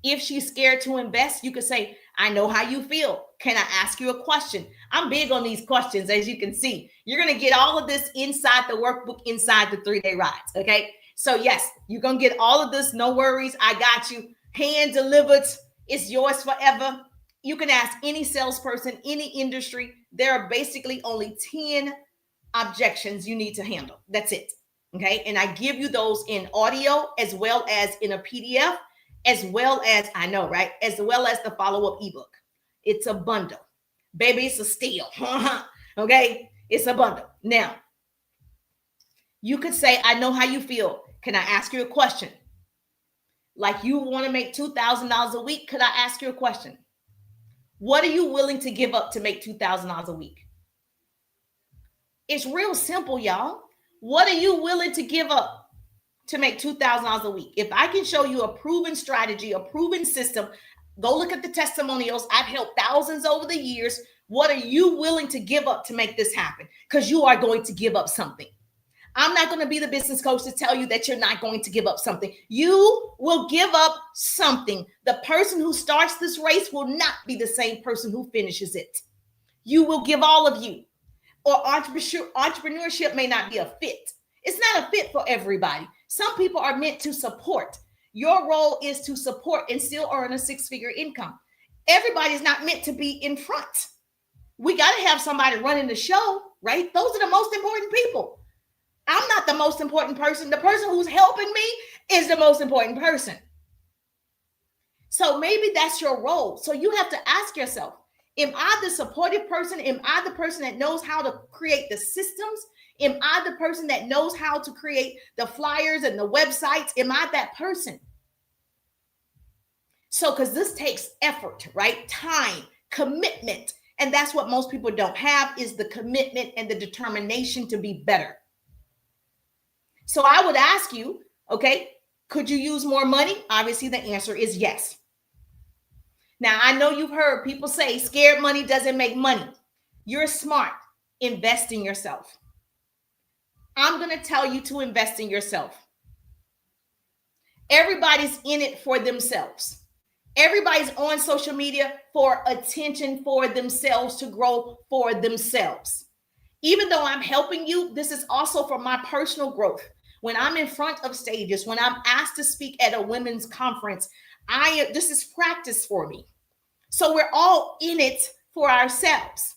If she's scared to invest, you could say, I know how you feel. Can I ask you a question? I'm big on these questions, as you can see. You're going to get all of this inside the workbook, inside the 3-day rides. Okay? So yes, you're going to get all of this. No worries. I got you. Hand delivered. It's yours forever. You can ask any salesperson, any industry. There are basically only 10 objections you need to handle. That's it. Okay. And I give you those in audio as well as in a PDF, as well as, I know, right? As well as the follow-up ebook. It's a bundle. Baby, it's a steal. Okay. It's a bundle. Now, you could say, I know how you feel. Can I ask you a question? Like, you want to make $2,000 a week. Could I ask you a question? What are you willing to give up to make $2,000 a week? It's real simple, y'all. What are you willing to give up to make $2,000 a week? If I can show you a proven strategy, a proven system, go look at the testimonials. I've helped thousands over the years. What are you willing to give up to make this happen? Because you are going to give up something. I'm not going to be the business coach to tell you that you're not going to give up something. You will give up something. The person who starts this race will not be the same person who finishes it. You will give all of you. Or entrepreneurship may not be a fit. It's not a fit for everybody. Some people are meant to support. Your role is to support and still earn a 6-figure income. Everybody's not meant to be in front. We got to have somebody running the show, right? Those are the most important people. I'm not the most important person. The person who's helping me is the most important person. So maybe that's your role. So you have to ask yourself, am I the supportive person? Am I the person that knows how to create the systems? Am I the person that knows how to create the flyers and the websites? Am I that person? So, because this takes effort, right? Time, commitment. And that's what most people don't have, is the commitment and the determination to be better. So I would ask you, okay, could you use more money? Obviously, the answer is yes. Now, I know you've heard people say scared money doesn't make money. You're smart. Invest in yourself. I'm going to tell you to invest in yourself. Everybody's in it for themselves. Everybody's on social media for attention for themselves, to grow for themselves. Even though I'm helping you, this is also for my personal growth. When I'm in front of stages, when I'm asked to speak at a women's conference, this is practice for me. So we're all in it for ourselves.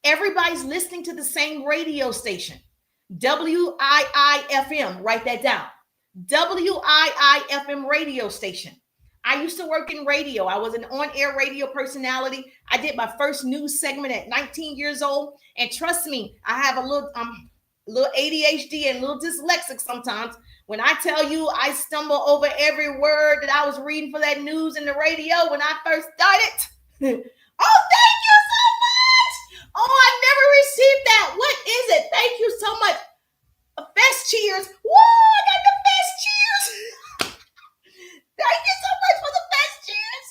Everybody's listening to the same radio station, WIIFM. Write that down. WIIFM radio station. I used to work in radio. I was an on-air radio personality. I did my first news segment at 19 years old. And trust me, I have a little ADHD and a little dyslexic sometimes. When I tell you I stumble over every word that I was reading for that news in the radio when I first started. Oh, thank you so much. Oh, I never received that. What is it? Thank you so much. Fest cheers. Whoa, I got the fest cheers. Thank you so much for the fest cheers.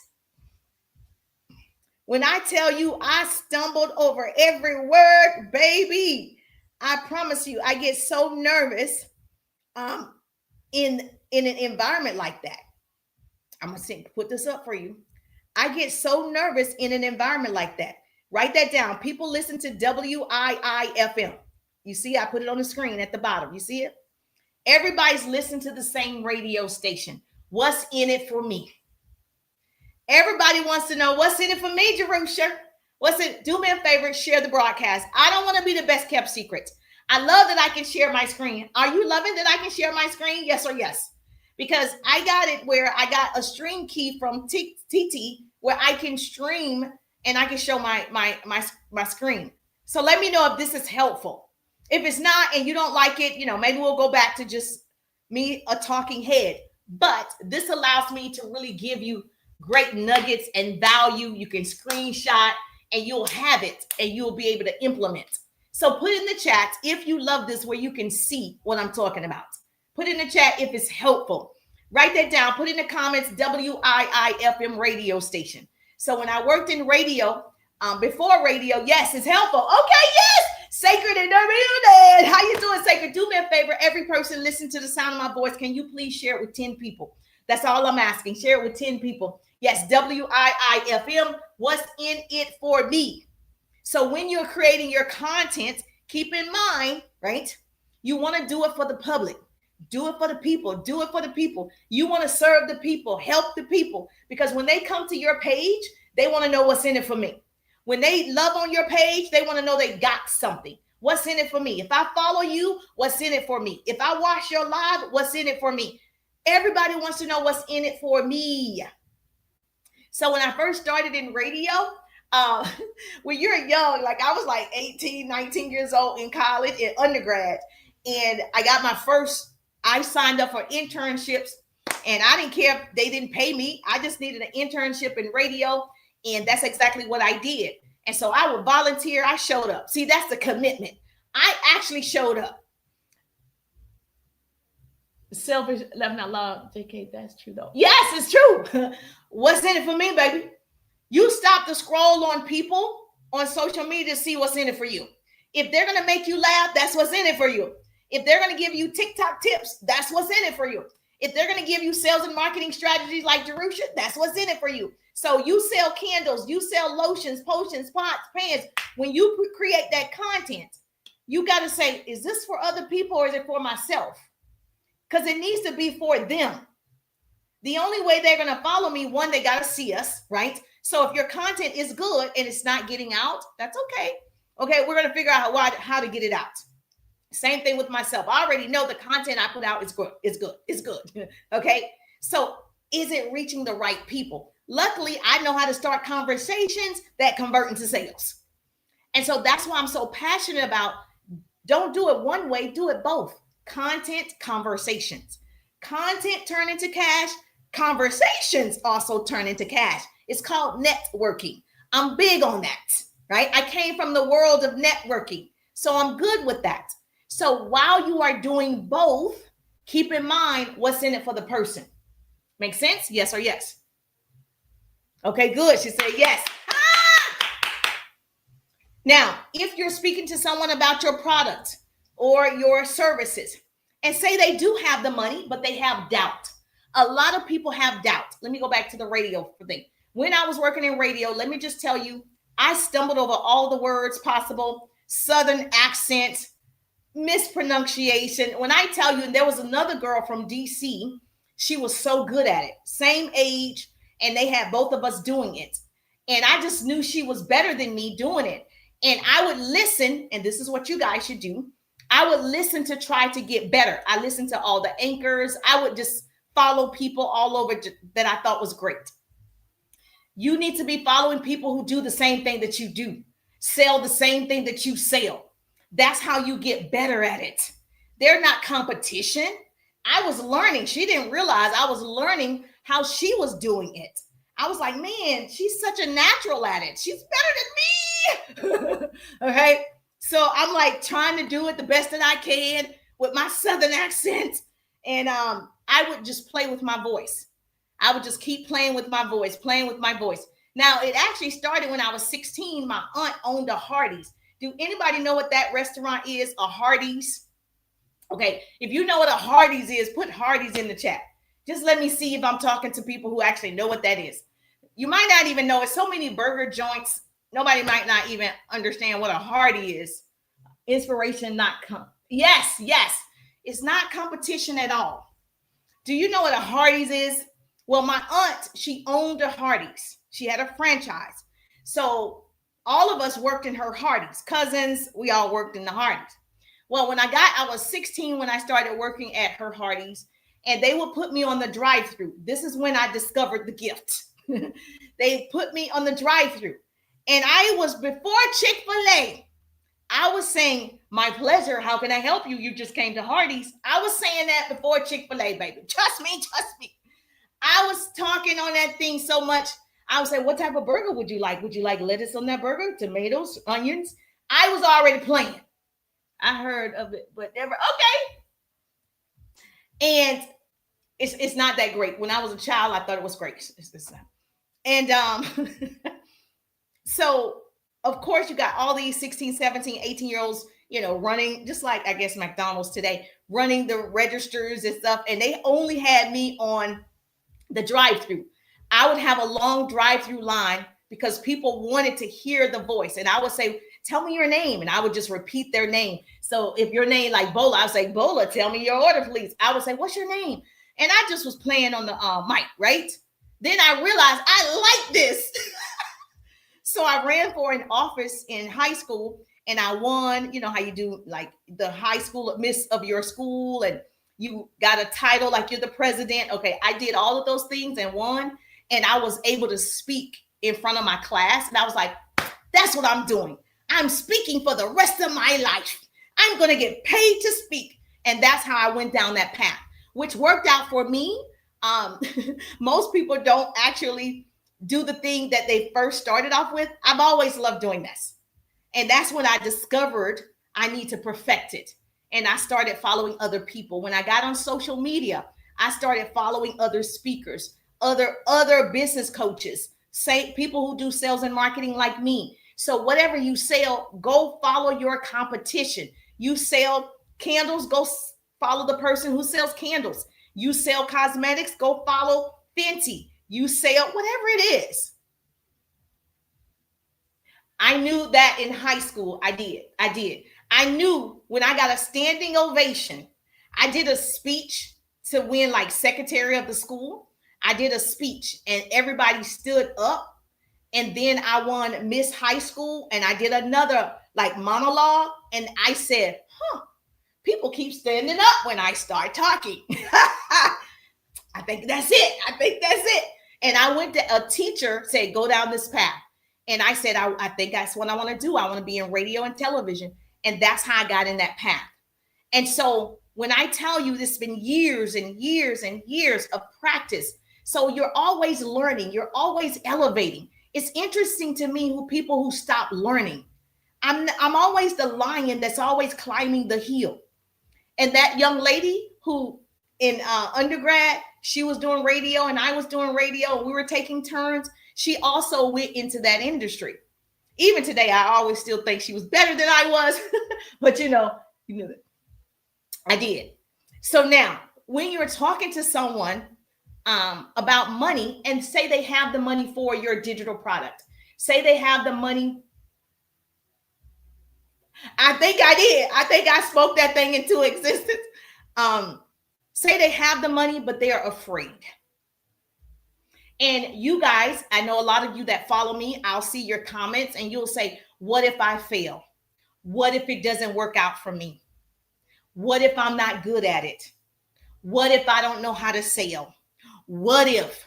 When I tell you I stumbled over every word, baby, I promise you, I get so nervous in an environment like that. I'm going to put this up for you. I get so nervous in an environment like that. Write that down. People listen to WIIFM. You see, I put it on the screen at the bottom. You see it? Everybody's listening to the same radio station. What's in it for me? Everybody wants to know what's in it for me, Jerusha. What's it? Do me a favor, share the broadcast. I don't want to be the best kept secret. I love that I can share my screen. Are you loving that I can share my screen? Yes or yes? Because I got it where I got a stream key from TT where I can stream and I can show my screen. So let me know if this is helpful. If it's not and you don't like it, maybe we'll go back to just me, a talking head. But this allows me to really give you great nuggets and value. You can screenshot and you'll have it and you'll be able to implement. So put in the chat if you love this where you can see what I'm talking about. Put in the chat if it's helpful. Write that down. Put in the comments, WIIFM radio station. So when I worked in radio, before radio, yes, it's helpful. Okay, yes. Sacred and Dad. How you doing, Sacred? Do me a favor. Every person listen to the sound of my voice. Can you please share it with 10 people? That's all I'm asking. Share it with 10 people. Yes, WIIFM. What's in it for me? So when you're creating your content, keep in mind, right? You want to do it for the public. Do it for the people. Do it for the people. You want to serve the people, help the people. Because when they come to your page, they want to know what's in it for me. When they love on your page, they want to know they got something. What's in it for me? If I follow you, what's in it for me? If I watch your live, what's in it for me? Everybody wants to know what's in it for me. So when I first started in radio, when you're young, like I was like 18, 19 years old in college, in undergrad, and I signed up for internships, and I didn't care if they didn't pay me. I just needed an internship in radio, and that's exactly what I did. And so I would volunteer. I showed up. See, that's the commitment. I actually showed up. Selfish, laughing out loud. JK, that's true though. Yes, it's true. What's in it for me, baby? You stop to scroll on people on social media to see what's in it for you. If they're going to make you laugh, that's what's in it for you. If they're going to give you TikTok tips, that's what's in it for you. If they're going to give you sales and marketing strategies like Jerusha, that's what's in it for you. So you sell candles, you sell lotions, potions, pots, pans. When you create that content, you got to say, is this for other people or is it for myself? Because it needs to be for them. The only way they're going to follow me, one, they got to see us, right? So if your content is good and it's not getting out, that's okay. Okay, we're going to figure out how to get it out. Same thing with myself. I already know the content I put out is good. It's good. It's good. Okay. So is it reaching the right people? Luckily, I know how to start conversations that convert into sales. And so that's why I'm so passionate about don't do it one way, do it both. Content, conversations. Content turn into cash. Conversations also turn into cash. It's called networking. I'm big on that, right? I came from the world of networking. So I'm good with that. So while you are doing both, keep in mind what's in it for the person. Make sense? Yes or yes? Okay, good. She said yes. Now, if you're speaking to someone about your product or your services and say they do have the money, but they have doubt. A lot of people have doubt. Let me go back to the radio thing. When I was working in radio, let me just tell you, I stumbled over all the words possible, Southern accent, mispronunciation. When I tell you, and there was another girl from DC, she was so good at it, same age, and they had both of us doing it. And I just knew she was better than me doing it. And I would listen, and this is what you guys should do. I would listen to try to get better. I listened to all the anchors. I would just follow people all over that I thought was great. You need to be following people who do the same thing that you do, sell the same thing that you sell. That's how you get better at it. They're not competition. I was learning. She didn't realize I was learning how she was doing it. I was like, man, she's such a natural at it. She's better than me. Okay. So I'm like trying to do it the best that I can with my Southern accent. And I would just play with my voice. I would just keep playing with my voice. Now, it actually started when I was 16. My aunt owned a Hardee's. Do anybody know what that restaurant is? A Hardee's? Okay. If you know what a Hardee's is, put Hardee's in the chat. Just let me see if I'm talking to people who actually know what that is. You might not even know. It's so many burger joints. Nobody might not even understand what a Hardee's is. Inspiration, not yes. It's not competition at all. Do you know what a Hardee's is? Well, my aunt, she owned a Hardee's. She had a franchise. So all of us worked in her Hardee's. Cousins, we all worked in the Hardee's. Well, I was 16 when I started working at her Hardee's, and they would put me on the drive-through. This is when I discovered the gift. They put me on the drive-through, and I was before Chick-fil-A. I was saying, my pleasure. How can I help you? You just came to Hardee's. I was saying that before Chick-fil-A, baby. Trust me, trust me. I was talking on that thing so much. I would say, what type of burger would you like? Would you like lettuce on that burger? Tomatoes, onions? I was already playing. I heard of it, but never. Okay. And it's not that great. When I was a child, I thought it was great. It's not. And so of course you got all these 16, 17, 18-year-olds, running, just like I guess McDonald's today, running the registers and stuff. And they only had me on the drive-through. I would have a long drive-through line because people wanted to hear the voice. And I would say, tell me your name. And I would just repeat their name. So if your name like Bola, I would say, Bola, tell me your order, please. I would say, what's your name? And I just was playing on the mic, right? Then I realized I like this. So I ran for an office in high school and I won. You know how you do like the high school miss of your school and you got a title like you're the president. Okay, I did all of those things and won. And I was able to speak in front of my class. And I was like, that's what I'm doing. I'm speaking for the rest of my life. I'm going to get paid to speak. And that's how I went down that path, which worked out for me. Most people don't actually do the thing that they first started off with. I've always loved doing this. And that's when I discovered I need to perfect it. And I started following other people. When I got on social media, I started following other speakers, other business coaches, people who do sales and marketing like me. So whatever you sell, go follow your competition. You sell candles, go follow the person who sells candles. You sell cosmetics, go follow Fenty. You sell whatever it is. I knew that in high school. I did. I knew when I got a standing ovation. I did a speech to win like secretary of the school. I did a speech and everybody stood up. And then I won Miss High School and I did another like monologue. And I said, people keep standing up when I start talking. I think that's it. And I went to a teacher, said, go down this path. And I said, I think that's what I want to do. I want to be in radio and television. And that's how I got in that path. And so when I tell you this has been years and years and years of practice. So you're always learning. You're always elevating. It's interesting to me who people who stop learning. I'm always the lion that's always climbing the hill. And that young lady who in undergrad, she was doing radio and I was doing radio and we were taking turns. She also went into that industry. Even today, I always still think she was better than I was, but you know that I did. So now when you're talking to someone about money and say they have the money for your digital product, say they have the money. I think I did. I think I spoke that thing into existence. Say they have the money, but they are afraid. And you guys, I know a lot of you that follow me, I'll see your comments and you'll say, what if I fail? What if it doesn't work out for me? What if I'm not good at it? What if I don't know how to sell? What if?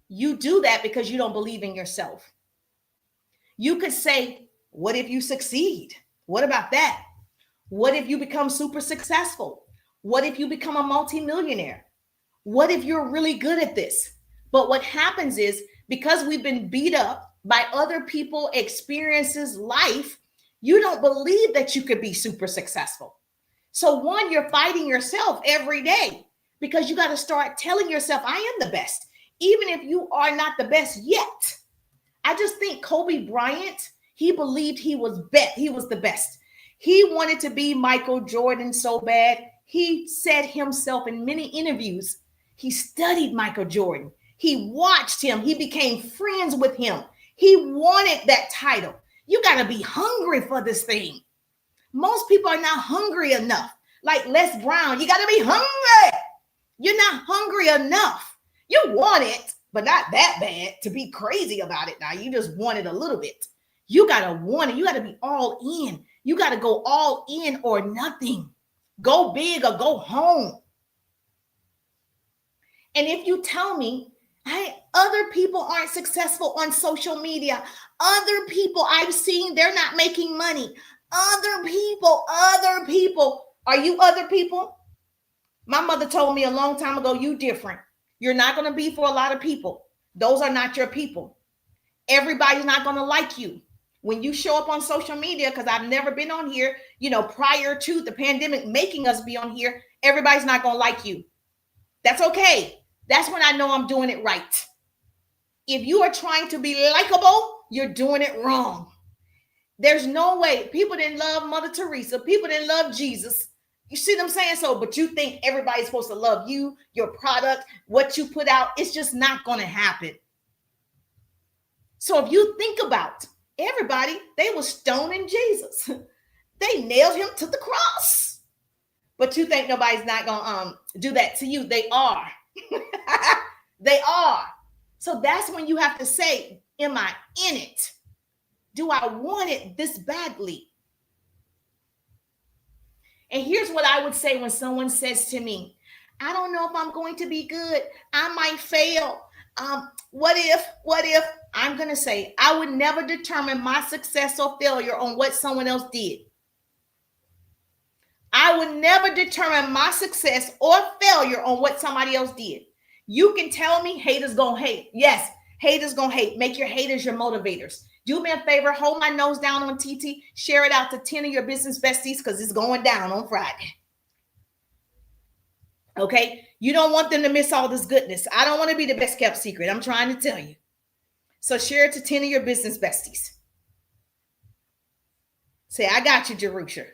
You do that because you don't believe in yourself. You could say, what if you succeed? What about that? What if you become super successful? What if you become a multimillionaire? What if you're really good at this? But what happens is because we've been beat up by other people, experiences, life, you don't believe that you could be super successful. So one, you're fighting yourself every day because you got to start telling yourself, I am the best, even if you are not the best yet. I just think Kobe Bryant, he believed he was the best. He wanted to be Michael Jordan so bad. He said himself in many interviews, he studied Michael Jordan. He watched him. He became friends with him. He wanted that title. You got to be hungry for this thing. Most people are not hungry enough. Like Les Brown, you got to be hungry. You're not hungry enough. You want it, but not that bad to be crazy about it. Now you just want it a little bit. You got to want it. You got to be all in. You got to go all in or nothing. Go big or go home. And if you tell me, hey, other people aren't successful on social media, other people I've seen, they're not making money. Other people. Are you other people? My mother told me a long time ago, you different. You're not going to be for a lot of people. Those are not your people. Everybody's not going to like you. When you show up on social media, because I've never been on here, prior to the pandemic making us be on here, everybody's not going to like you. That's okay. That's when I know I'm doing it right. If you are trying to be likable, you're doing it wrong. There's no way. People didn't love Mother Teresa. People didn't love Jesus. You see what I'm saying? So, but you think everybody's supposed to love you, your product, what you put out. It's just not going to happen. So if you think about everybody, they were stoning Jesus. They nailed him to the cross. But you think nobody's not going to do that to you. They are. They are. So that's when you have to say, am I in it? Do I want it this badly? And here's what I would say when someone says to me, I don't know if I'm going to be good. I might fail. What if? I'm going to say, I would never determine my success or failure on what someone else did. I would never determine my success or failure on what somebody else did. You can tell me haters gonna hate. Yes, haters gonna hate. Make your haters your motivators. Do me a favor, hold my nose down on TT, share it out to 10 of your business besties because it's going down on Friday. Okay? You don't want them to miss all this goodness. I don't want to be the best kept secret. I'm trying to tell you. So share it to 10 of your business besties. Say, I got you, Jerusha.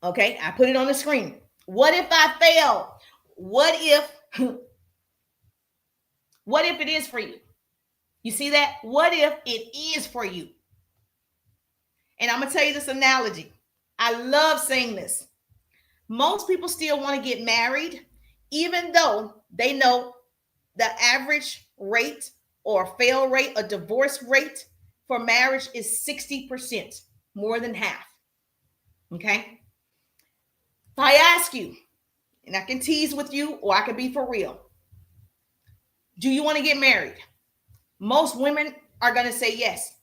Okay, I put it on the screen. What if I fail? What if it is for you? You see that? What if it is for you? And I'm going to tell you this analogy. I love saying this. Most people still want to get married, even though they know the average rate or fail rate, a divorce rate for marriage is 60%, more than half. Okay? If I ask you, and I can tease with you or I can be for real, do you want to get married? Most women are going to say yes.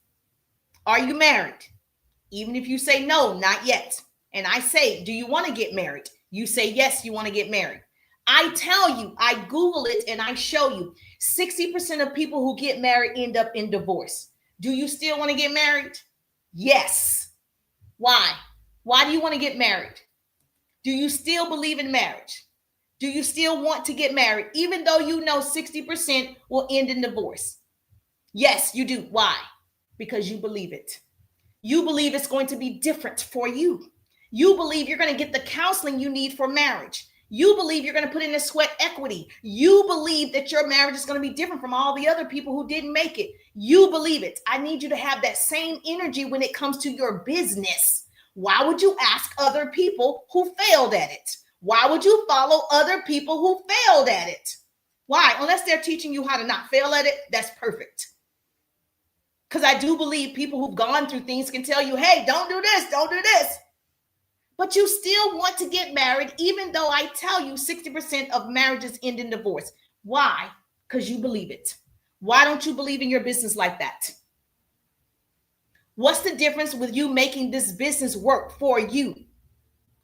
Are you married? Even if you say no, not yet. And I say, do you want to get married? You say yes, you want to get married. I tell you, I Google it and I show you 60% of people who get married end up in divorce. Do you still want to get married? Yes. Why? Why do you want to get married? Do you still believe in marriage? Do you still want to get married, even though you know 60% will end in divorce? Yes, you do. Why? Because you believe it. You believe it's going to be different for you. You believe you're going to get the counseling you need for marriage. You believe you're going to put in a sweat equity. You believe that your marriage is going to be different from all the other people who didn't make it. You believe it. I need you to have that same energy when it comes to your business. Why would you ask other people who failed at it? Why would you follow other people who failed at it? Why? Unless they're teaching you how to not fail at it, that's perfect. Because I do believe people who've gone through things can tell you, hey, don't do this, don't do this. But you still want to get married, even though I tell you 60% of marriages end in divorce. Why? Because you believe it. Why don't you believe in your business like that? What's the difference with you making this business work for you?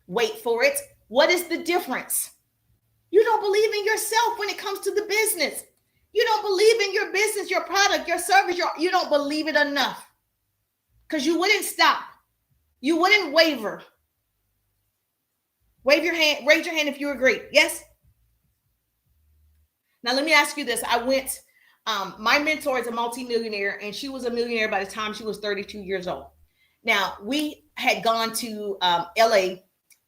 Wait for it. What is the difference? You don't believe in yourself when it comes to the business. You don't believe in your business, your product, your service. You don't believe it enough because you wouldn't stop. You wouldn't waver. Wave your hand, raise your hand if you agree. Yes? Now, let me ask you this. My mentor is a multimillionaire, and she was a millionaire by the time she was 32 years old. Now, we had gone to LA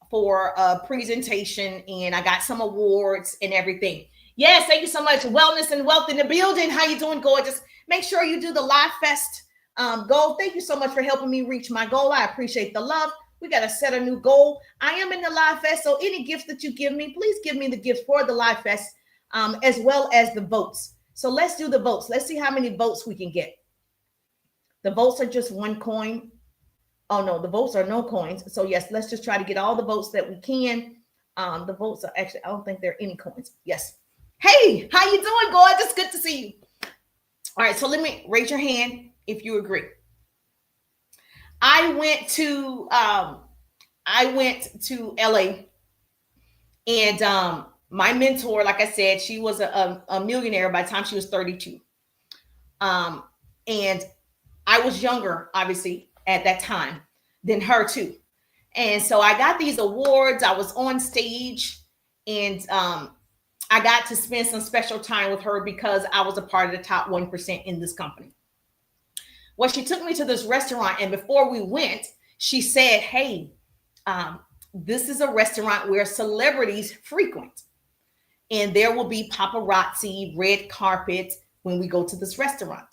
for a presentation, and I got some awards and everything. Yes, thank you so much. Wellness and wealth in the building. How you doing, gorgeous? Make sure you do the Live Fest goal. Thank you so much for helping me reach my goal. I appreciate the love. We got to set a new goal. I am in the Live Fest, so any gifts that you give me, please give me the gifts for the Live Fest, as well as the votes. So let's do the votes. Let's see how many votes we can get. The votes are just one coin. Oh no, the votes are no coins. So yes, let's just try to get all the votes that we can. The votes are actually, I don't think there are any coins. Yes. Hey, how you doing, gorgeous? Good to see you. All right, so let me raise your hand if you agree. I went to LA, and my mentor, like I said, she was a millionaire by the time she was 32. And I was younger, obviously, at that time than her too. And so I got these awards. I was on stage, and I got to spend some special time with her because I was a part of the top 1% in this company. Well, she took me to this restaurant, and before we went, she said, hey, this is a restaurant where celebrities frequent, and there will be paparazzi, red carpet when we go to this restaurant.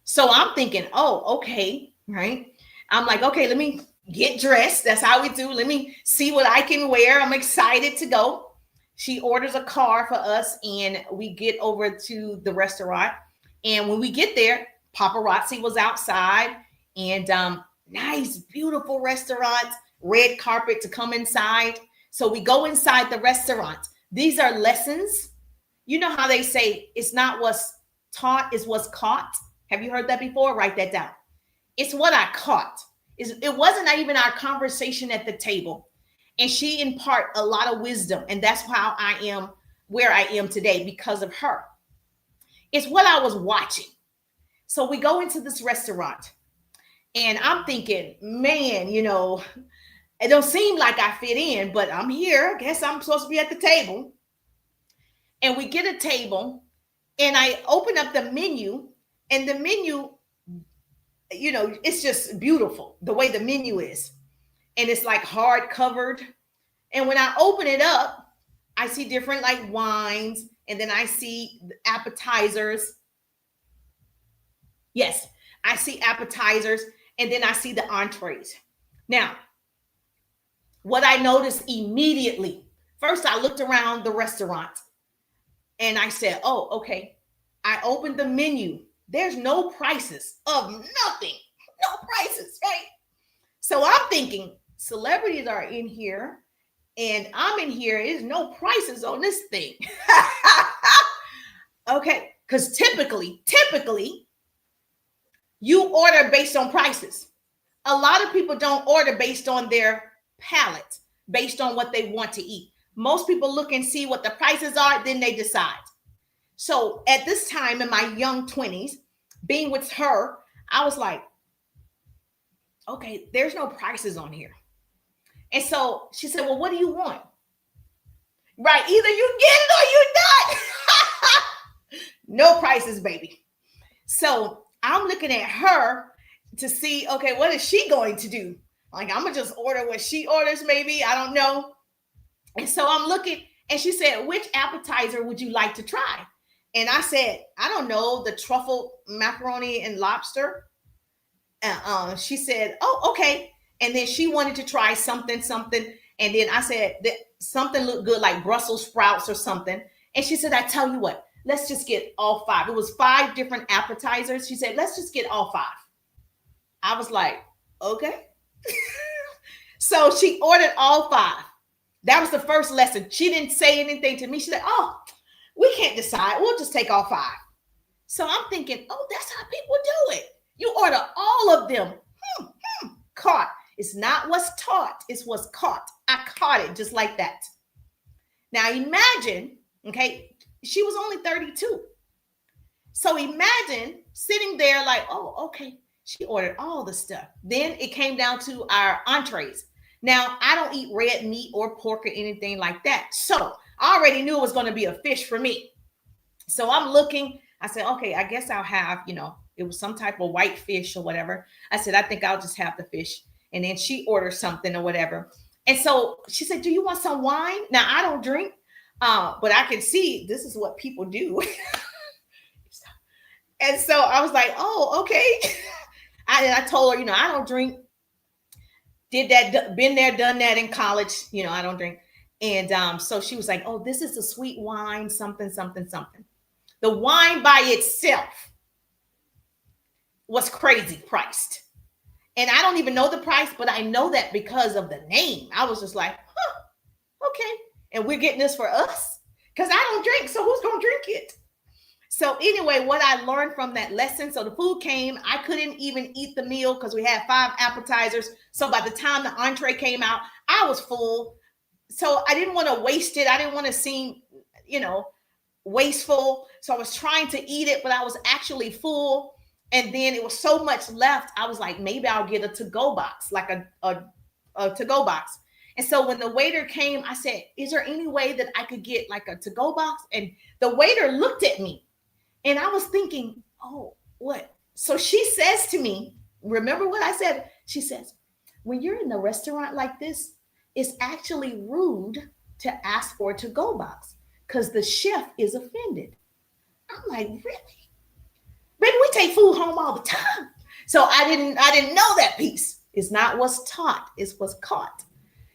So I'm thinking, oh, okay, right? I'm like, okay, let me get dressed. That's how we do. Let me see what I can wear. I'm excited to go. She orders a car for us, and we get over to the restaurant. And when we get there, paparazzi was outside, and nice, beautiful restaurant, red carpet to come inside. So we go inside the restaurant. These are lessons. You know how they say it's not what's taught, it's what's caught. Have you heard that before? Write that down. It's what I caught. It wasn't even our conversation at the table. And she impart a lot of wisdom. And that's how I am where I am today, because of her. It's what I was watching. So we go into this restaurant, and I'm thinking, man, it don't seem like I fit in, but I'm here. I guess I'm supposed to be at the table. And we get a table, and I open up the menu, and the menu, it's just beautiful the way the menu is. And it's like hard covered. And when I open it up, I see different like wines, and then I see appetizers. Yes, I see appetizers, and then I see the entrees. Now, what I noticed immediately, first I looked around the restaurant, and I said, oh, okay. I opened the menu. There's no prices of nothing. No prices, right? So I'm thinking celebrities are in here, and I'm in here. There's no prices on this thing. Okay, because typically, you order based on prices. A lot of people don't order based on their palate, based on what they want to eat. Most people look and see what the prices are, then they decide. So at this time in my young 20s, being with her, I was like, okay, there's no prices on here. And so she said, well, what do you want? Right, either you get it or you not. No prices, baby. So I'm looking at her to see, okay, what is she going to do? Like, I'm going to just order what she orders, maybe. I don't know. And so I'm looking, and she said, which appetizer would you like to try? And I said, I don't know, the truffle macaroni and lobster. She said, oh, okay. And then she wanted to try something. And then I said that something looked good, like Brussels sprouts or something. And she said, I tell you what, let's just get all 5. It was 5 different appetizers. She said, let's just get all 5. I was like, okay. So she ordered all 5. That was the first lesson. She didn't say anything to me. She said, oh, we can't decide. We'll just take all 5. So I'm thinking, oh, that's how people do it. You order all of them. Caught. It's not what's taught. It's what's caught. I caught it just like that. Now imagine, okay, she was only 32. So imagine sitting there like, oh, okay. She ordered all the stuff. Then it came down to our entrees. Now, I don't eat red meat or pork or anything like that. So I already knew it was going to be a fish for me. So I'm looking. I said, okay, I guess I'll have, it was some type of white fish or whatever. I said, I think I'll just have the fish. And then she ordered something or whatever. And so she said, do you want some wine? Now, I don't drink, but I can see this is what people do. And so I was like, oh, okay. I told her, I don't drink. Did that, been there, done that in college. I don't drink. And so she was like, oh, this is a sweet wine, something. The wine by itself was crazy priced. And I don't even know the price, but I know that because of the name. I was just like, huh, okay. And we're getting this for us because I don't drink. So who's going to drink it? So anyway, what I learned from that lesson, so the food came, I couldn't even eat the meal because we had 5 appetizers. So by the time the entree came out, I was full. So I didn't want to waste it. I didn't want to seem, wasteful. So I was trying to eat it, but I was actually full. And then it was so much left. I was like, maybe I'll get a to-go box, like a to-go box. And so when the waiter came, I said, is there any way that I could get like a to-go box? And the waiter looked at me. And I was thinking, oh, what? So she says to me, remember what I said? She says, when you're in a restaurant like this, it's actually rude to ask for a to-go box because the chef is offended. I'm like, really? Baby, we take food home all the time. So I didn't know that piece. It's not what's taught, it's what's caught.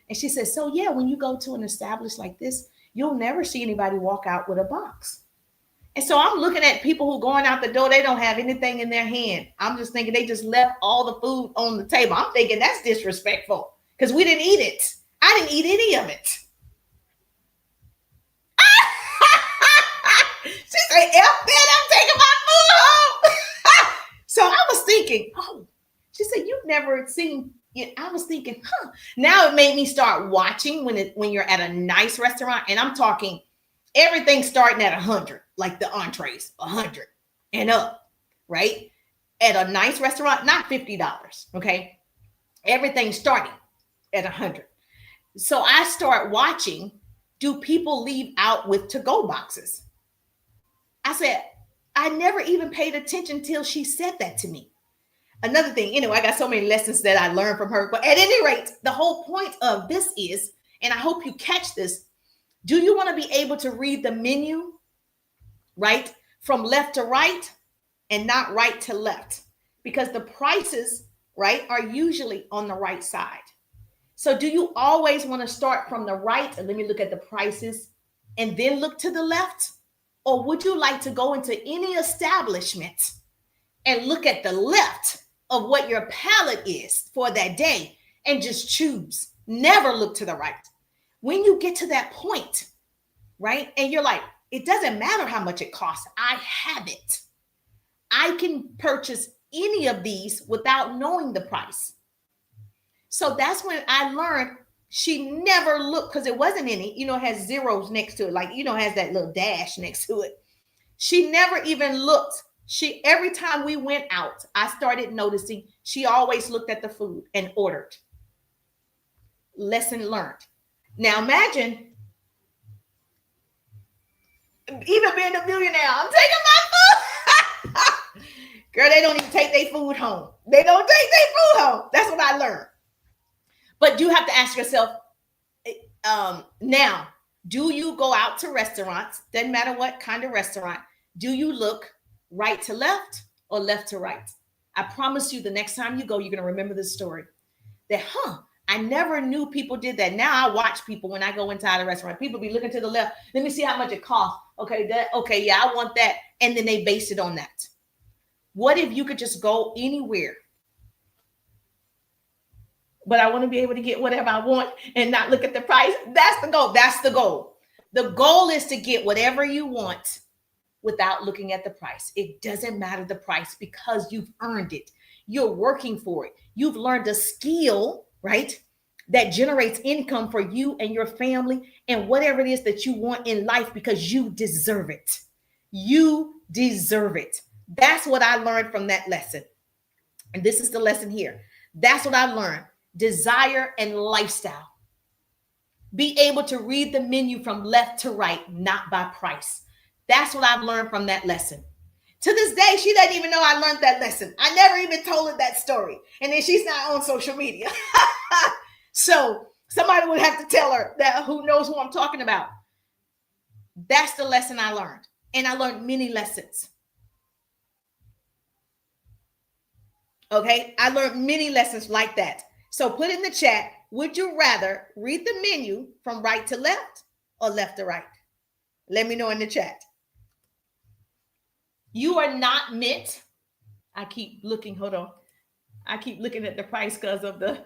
And she says, so yeah, when you go to an establishment like this, you'll never see anybody walk out with a box. And so I'm looking at people who going out the door, they don't have anything in their hand. I'm just thinking they just left all the food on the table. I'm thinking that's disrespectful because we didn't eat it. I didn't eat any of it. She said, F that, I'm taking my food home. So I was thinking, oh, she said, you've never seen it. I was thinking, Now it made me start watching when you're at a nice restaurant, and I'm talking everything starting at 100, like the entrees, 100 and up, right? At a nice restaurant, not $50, okay? Everything starting at 100. So I start watching, do people leave out with to-go boxes? I said, I never even paid attention till she said that to me. Another thing, I got so many lessons that I learned from her, but at any rate, the whole point of this is, and I hope you catch this, do you want to be able to read the menu, right, from left to right and not right to left? Because the prices, right, are usually on the right side. So do you always want to start from the right and let me look at the prices and then look to the left? Or would you like to go into any establishment and look at the left of what your palette is for that day and just choose? Never look to the right. When you get to that point, right, and you're like, it doesn't matter how much it costs. I have it. I can purchase any of these without knowing the price. So that's when I learned she never looked, because it wasn't any, it has zeros next to it, like, has that little dash next to it. She never even looked. Every time we went out, I started noticing she always looked at the food and ordered. Lesson learned. Now imagine even being a millionaire, I'm taking my food. Girl, they don't even take their food home. They don't take their food home. That's what I learned. But you have to ask yourself, now, do you go out to restaurants? Doesn't matter what kind of restaurant. Do you look right to left or left to right? I promise you the next time you go, you're going to remember this story. That, I never knew people did that. Now I watch people when I go inside a restaurant. People be looking to the left. Let me see how much it costs. Okay, yeah, I want that. And then they base it on that. What if you could just go anywhere? But I want to be able to get whatever I want and not look at the price. That's the goal. That's the goal. The goal is to get whatever you want without looking at the price. It doesn't matter the price because you've earned it. You're working for it. You've learned a skill, right, that generates income for you and your family and whatever it is that you want in life because you deserve it. You deserve it. That's what I learned from that lesson. And this is the lesson here. That's what I learned. Desire and lifestyle. Be able to read the menu from left to right, not by price. That's what I've learned from that lesson. To this day, she doesn't even know I learned that lesson. I never even told her that story. And then she's not on social media. So somebody would have to tell her that, who knows who I'm talking about. That's the lesson I learned. And I learned many lessons. Okay, I learned many lessons like that. So put in the chat, would you rather read the menu from right to left or left to right? Let me know in the chat. You are not meant, I keep looking, hold on. I keep looking at the price because of the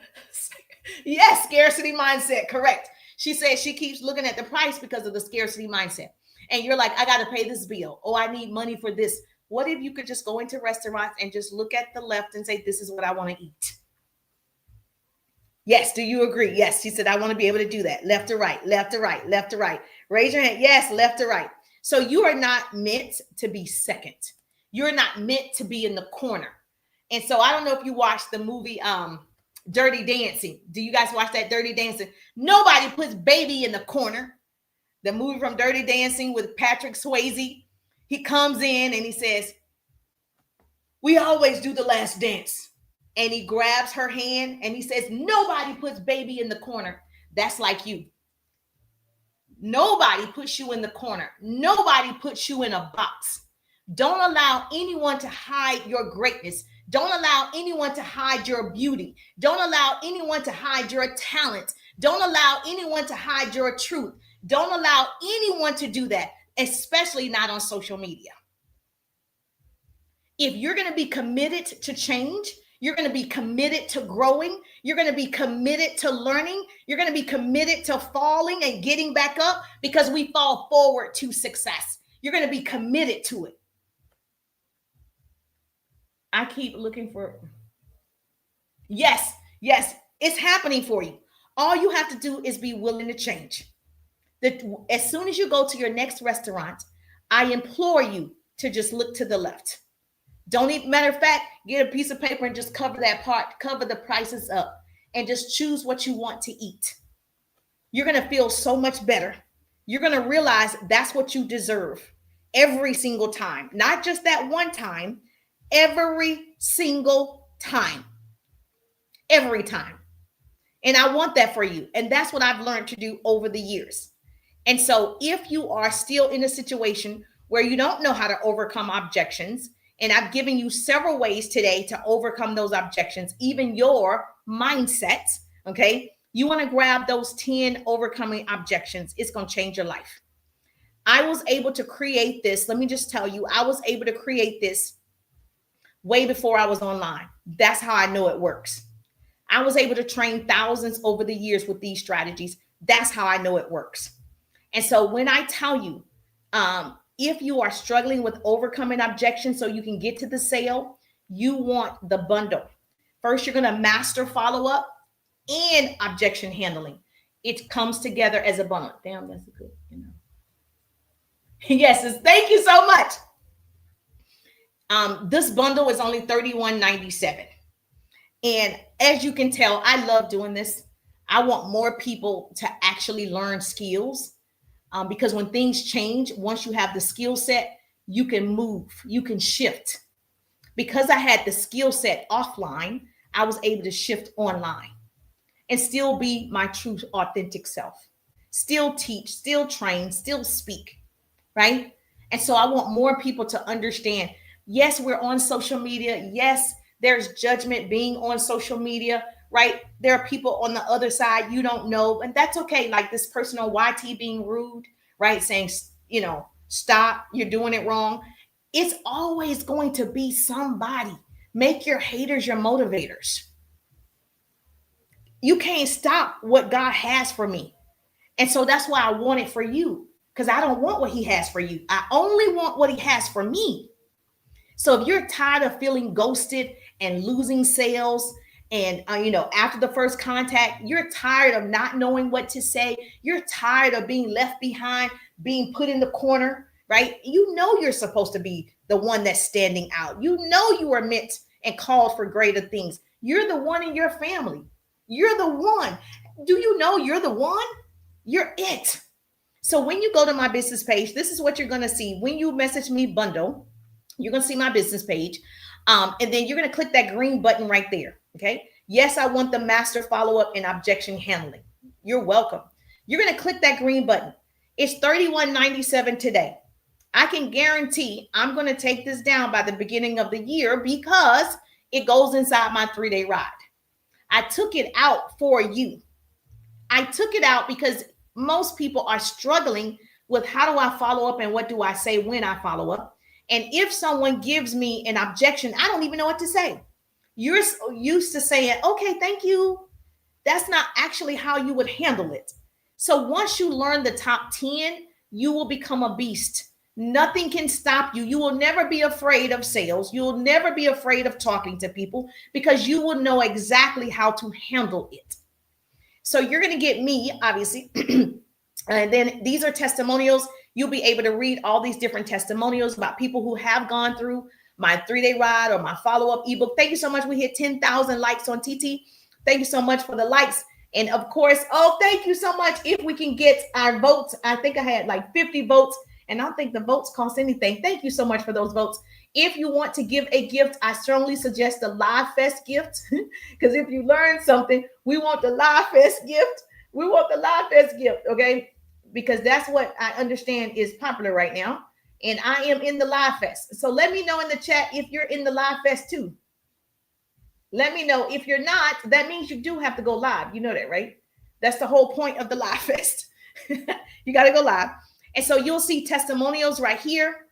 yes, scarcity mindset. Correct. She says she keeps looking at the price because of the scarcity mindset. And you're like, I got to pay this bill. Oh, I need money for this. What if you could just go into restaurants and just look at the left and say, this is what I want to eat? Yes. Do you agree? Yes. She said, I want to be able to do that. Left to right, left to right, left to right. Raise your hand. Yes. Left to right. So you are not meant to be second. You're not meant to be in the corner. And so I don't know if you watched the movie Dirty Dancing. Do you guys watch that Dirty Dancing? Nobody puts baby in the corner. The movie from Dirty Dancing with Patrick Swayze. He comes in and he says, we always do the last dance. And he grabs her hand and he says, nobody puts baby in the corner. That's like you. Nobody puts you in the corner. Nobody puts you in a box. Don't allow anyone to hide your greatness. Don't allow anyone to hide your beauty. Don't allow anyone to hide your talent. Don't allow anyone to hide your truth. Don't allow anyone to do that, especially not on social media. If you're going to be committed to change, you're going to be committed to growing, you're going to be committed to learning, you're going to be committed to falling and getting back up, because we fall forward to success. You're going to be committed to it. I keep looking for, yes, it's happening for you. All you have to do is be willing to change. As soon as you go to your next restaurant, I implore you to just look to the left. Don't even, matter of fact, get a piece of paper and just cover that part, cover the prices up, and just choose what you want to eat. You're going to feel so much better. You're going to realize that's what you deserve every single time, not just that one time. Every single time. Every time. And I want that for you. And that's what I've learned to do over the years. And so if you are still in a situation where you don't know how to overcome objections, and I've given you several ways today to overcome those objections, even your mindset, okay? You want to grab those 10 overcoming objections. It's going to change your life. I was able to create this. Let me just tell you, I was able to create this way before I was online. That's how I know it works. I was able to train thousands over the years with these strategies. That's how I know it works. And so when I tell you, if you are struggling with overcoming objections so you can get to the sale, you want the bundle. First, you're going to master follow-up and objection handling. It comes together as a bundle. Damn, that's a good, Yes, thank you so much. This bundle is only $31.97. And as you can tell, I love doing this. I want more people to actually learn skills, because when things change, once you have the skill set, you can move, you can shift. Because I had the skill set offline, I was able to shift online and still be my true, authentic self. Still teach, still train, still speak, right? And so I want more people to understand, yes, we're on social media. Yes, there's judgment being on social media, right? There are people on the other side you don't know, and that's okay. Like this person on YT being rude, right? Saying, stop, you're doing it wrong. It's always going to be somebody. Make your haters your motivators. You can't stop what God has for me. And so that's why I want it for you, because I don't want what he has for you. I only want what he has for me. So if you're tired of feeling ghosted and losing sales, and after the first contact, you're tired of not knowing what to say, you're tired of being left behind, being put in the corner, right? You know you're supposed to be the one that's standing out. You know you are meant and called for greater things. You're the one in your family. You're the one. Do you know you're the one? You're it. So when you go to my business page, this is what you're going to see. When you message me bundle, you're going to see my business page. And then you're going to click that green button right there. Okay. Yes, I want the master follow-up and objection handling. You're welcome. You're going to click that green button. It's $31.97 today. I can guarantee I'm going to take this down by the beginning of the year because it goes inside my 3-day ride. I took it out for you. I took it out because most people are struggling with how do I follow up and what do I say when I follow up? And if someone gives me an objection, I don't even know what to say. You're so used to saying, okay, thank you. That's not actually how you would handle it. So once you learn the top 10, you will become a beast. Nothing can stop you. You will never be afraid of sales. You'll never be afraid of talking to people because you will know exactly how to handle it. So you're going to get me, obviously. And then these are testimonials. You'll be able to read all these different testimonials about people who have gone through my 3-day ride or my follow-up ebook. Thank you so much. We hit 10,000 likes on TT. Thank you so much for the likes. And of course, oh, thank you so much. If we can get our votes, I think I had like 50 votes, and I don't think the votes cost anything. Thank you so much for those votes. If you want to give a gift, I strongly suggest the Live Fest gift, because if you learn something, we want the Live Fest gift. We want the Live Fest gift, okay? Because that's what I understand is popular right now. And I am in the Live Fest. So let me know in the chat if you're in the Live Fest too. Let me know. If you're not, that means you do have to go live. You know that, right? That's the whole point of the Live Fest. You got to go live. And so you'll see testimonials right here.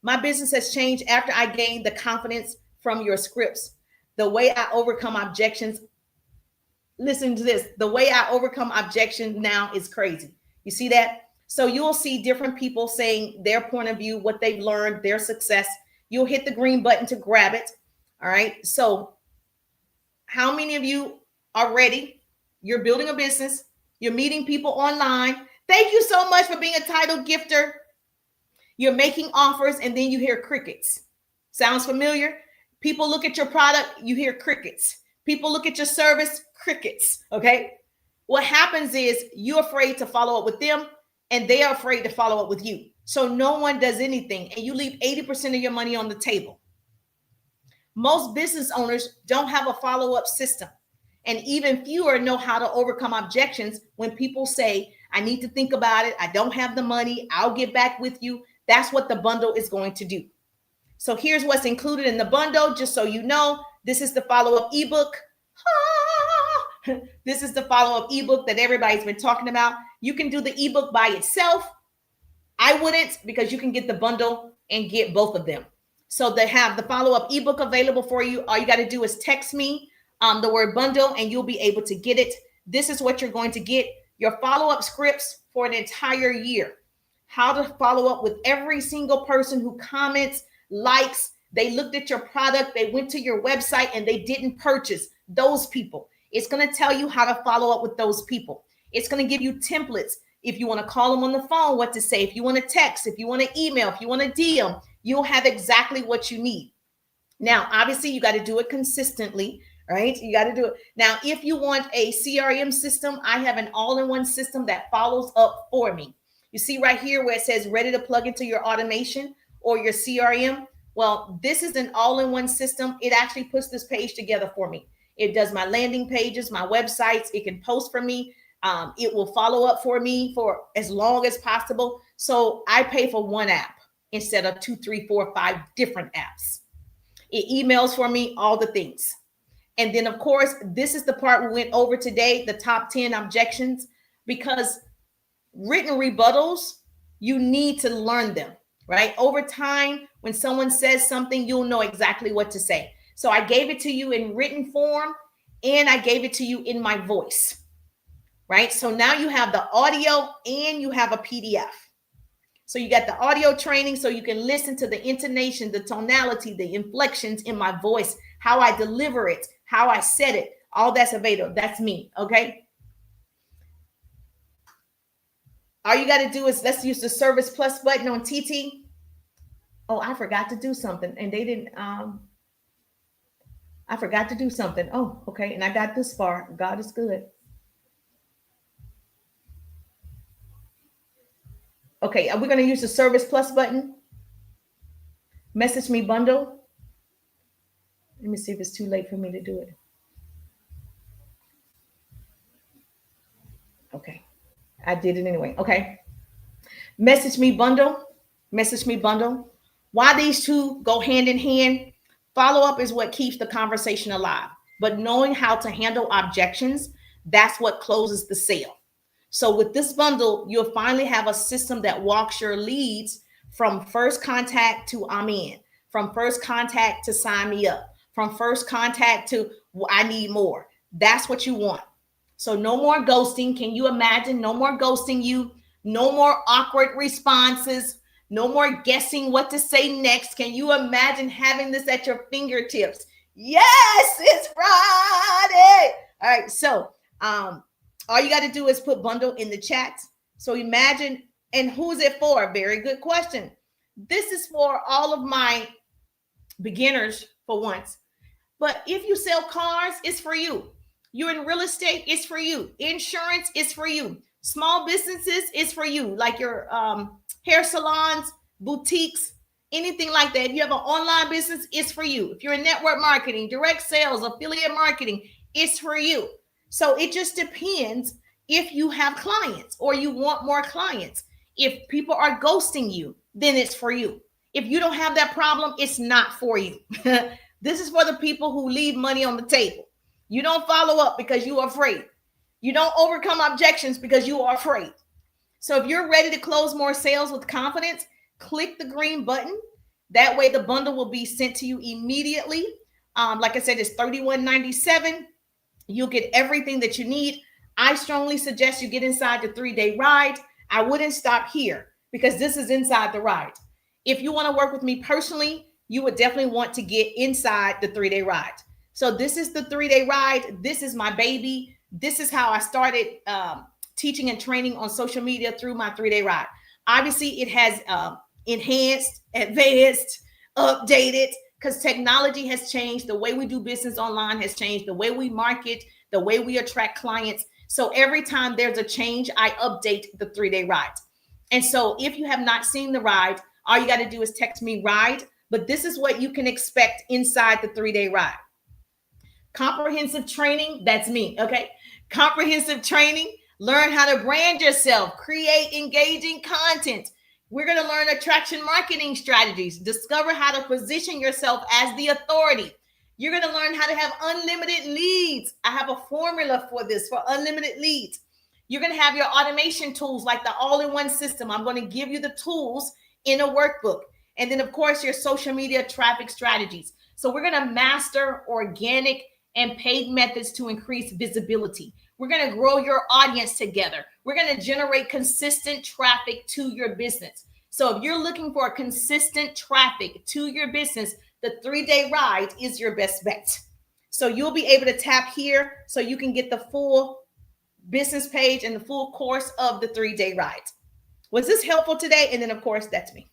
My business has changed after I gained the confidence from your scripts. The way I overcome objections. Listen to this. The way I overcome objections now is crazy. You see that? So you'll see different people saying their point of view, what they've learned, their success. You'll hit the green button to grab it. All right. So how many of you are ready? You're building a business. You're meeting people online. Thank you so much for being a title gifter. You're making offers and then you hear crickets. Sounds familiar? People look at your product, you hear crickets. People look at your service, crickets. Okay. What happens is you're afraid to follow up with them and they are afraid to follow up with you. So no one does anything and you leave 80% of your money on the table. Most business owners don't have a follow-up system, and even fewer know how to overcome objections when people say, I need to think about it. I don't have the money. I'll get back with you. That's what the bundle is going to do. So here's what's included in the bundle, just so you know. This is the follow-up ebook. This is the follow-up ebook that everybody's been talking about. You can do the ebook by itself. I wouldn't, because you can get the bundle and get both of them. So they have the follow-up ebook available for you. All you got to do is text me the word bundle and you'll be able to get it. This is what you're going to get. Your follow-up scripts for an entire year. How to follow up with every single person who comments, likes, they looked at your product, they went to your website and they didn't purchase. Those people. It's going to tell you how to follow up with those people. It's going to give you templates. If you want to call them on the phone, what to say. If you want to text, if you want to email, if you want to DM, you'll have exactly what you need. Now, obviously, you got to do it consistently, right? You got to do it. Now, if you want a CRM system, I have an all-in-one system that follows up for me. You see right here where it says ready to plug into your automation or your CRM. Well, this is an all-in-one system. It actually puts this page together for me. It does my landing pages, my websites. It can post for me. It will follow up for me for as long as possible. So I pay for one app instead of 2, 3, 4, 5 different apps. It emails for me all the things. And then, of course, this is the part we went over today, the top 10 objections, because written rebuttals, you need to learn them, right? Over time, when someone says something, you'll know exactly what to say. So I gave it to you in written form and I gave it to you in my voice, right? So now you have the audio and you have a PDF. So you got the audio training so you can listen to the intonation, the tonality, the inflections in my voice, how I deliver it, how I said it, all that's available. That's me, okay? All you got to do is let's use the Service Plus button on TT. Oh, I forgot to do something and they didn't, I forgot to do something. Oh, okay. And I got this far. God is good. Okay, are we going to use the Service Plus button? Message me bundle. Let me see if it's too late for me to do it. Okay, I did it anyway. Okay, message me bundle. Message me bundle. Why these two go hand in hand? Follow up is what keeps the conversation alive. But knowing how to handle objections, that's what closes the sale. So with this bundle, you'll finally have a system that walks your leads from first contact to I'm in, from first contact to sign me up, from first contact to I need more. That's what you want. So no more ghosting. Can you imagine? No more ghosting you. No more awkward responses. No more guessing what to say next. Can you imagine having this at your fingertips? Yes, it's Friday. All right. So all you got to do is put bundle in the chat. So imagine, and who's it for? Very good question. This is for all of my beginners for once. But if you sell cars, it's for you. You're in real estate, it's for you. Insurance is for you. Small businesses is for you, like your hair salons, boutiques, anything like that. If you have an online business, it's for you. If you're in network marketing, direct sales, affiliate marketing, it's for you. So it just depends if you have clients or you want more clients. If people are ghosting you, then it's for you. If you don't have that problem, it's not for you. This is for the people who leave money on the table. You don't follow up because you are afraid. You don't overcome objections because you are afraid. So if you're ready to close more sales with confidence, click the green button. That way the bundle will be sent to you immediately. Like I said, it's $31.97. You'll get everything that you need. I strongly suggest you get inside the 3-day ride. I wouldn't stop here because this is inside the ride. If you want to work with me personally, you would definitely want to get inside the 3-day ride. So this is the 3-day ride. This is my baby. This is how I started teaching and training on social media through my 3-day ride. Obviously, it has enhanced, advanced, updated, because technology has changed. The way we do business online has changed. The way we market, the way we attract clients. So every time there's a change, I update the 3-day ride. And so if you have not seen the ride, all you got to do is text me ride. But this is what you can expect inside the 3-day ride. Comprehensive training, that's me, okay? Comprehensive training, learn how to brand yourself, create engaging content. We're going to learn attraction marketing strategies, discover how to position yourself as the authority. You're going to learn how to have unlimited leads. I have a formula for this, for unlimited leads. You're going to have your automation tools like the all-in-one system. I'm going to give you the tools in a workbook. And then, of course, your social media traffic strategies. So we're going to master organic and paid methods to increase visibility. We're going to grow your audience together. We're going to generate consistent traffic to your business. So if you're looking for consistent traffic to your business, the 3-day ride is your best bet. So you'll be able to tap here so you can get the full business page and the full course of the 3-day ride. Was this helpful today? And then, of course, that's me.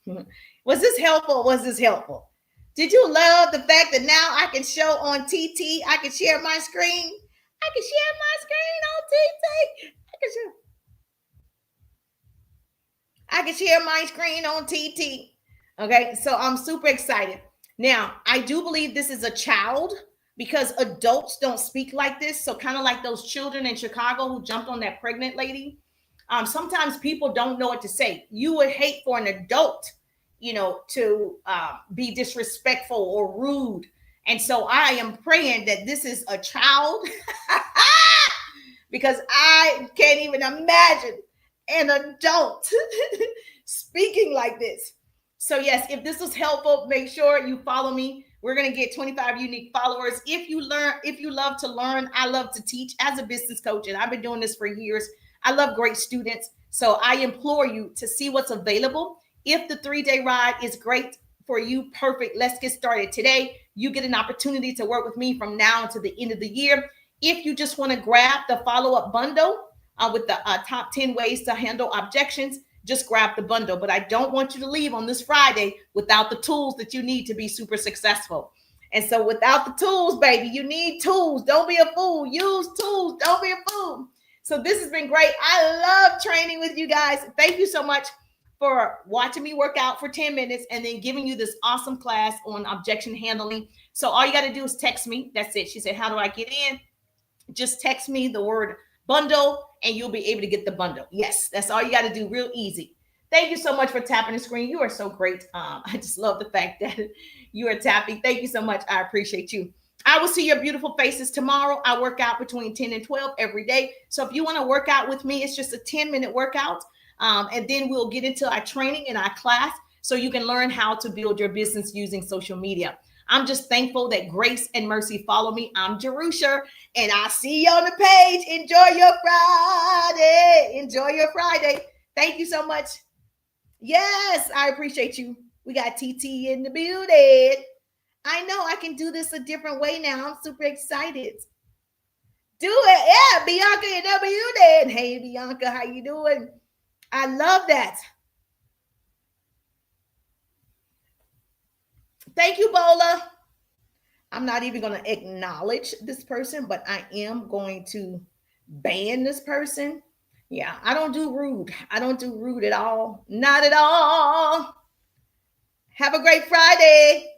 Was this helpful? Was this helpful? Did you love the fact that now I can show on TT? I can share my screen. I can share my screen on TT. I can share my screen on TT. Okay, so I'm super excited. Now, I do believe this is a child because adults don't speak like this. So kind of like those children in Chicago who jumped on that pregnant lady. Sometimes people don't know what to say. You would hate for an adult, to be disrespectful or rude. And so I am praying that this is a child because I can't even imagine an adult speaking like this. So yes, if this was helpful, make sure you follow me. We're going to get 25 unique followers. If you love to learn, I love to teach as a business coach, and I've been doing this for years. I love great students. So I implore you to see what's available. If the 3-day ride is great for you, perfect. Let's get started today. You get an opportunity to work with me from now to the end of the year. If you just want to grab the follow-up bundle with the top 10 ways to handle objections, just grab the bundle. But I don't want you to leave on this Friday without the tools that you need to be super successful. And so without the tools, baby, you need tools. Don't be a fool. Use tools. Don't be a fool. So this has been great. I love training with you guys. Thank you so much for watching me work out for 10 minutes and then giving you this awesome class on objection handling. So all you got to do is text me. That's it. She said, how do I get in? Just text me the word bundle and you'll be able to get the bundle. Yes, that's all you got to do. Real easy. Thank you so much for tapping the screen. You are so great. I just love the fact that you are tapping. Thank you so much. I appreciate you. I will see your beautiful faces tomorrow. I work out between 10 and 12 every day. So if you want to work out with me, it's just a 10-minute workout. And then we'll get into our training in our class so you can learn how to build your business using social media. I'm just thankful that grace and mercy follow me. I'm Jerusha, and I see you on the page. Enjoy your Friday. Enjoy your Friday. Thank you so much. Yes, I appreciate you. We got TT in the building. I know I can do this a different way now. I'm super excited. Do it. Yeah, Bianca in the building. Hey, Bianca, how you doing? I love that. Thank you, Bola. I'm not even going to acknowledge this person, but I am going to ban this person. Yeah, I don't do rude. I don't do rude at all. Not at all. Have a great Friday.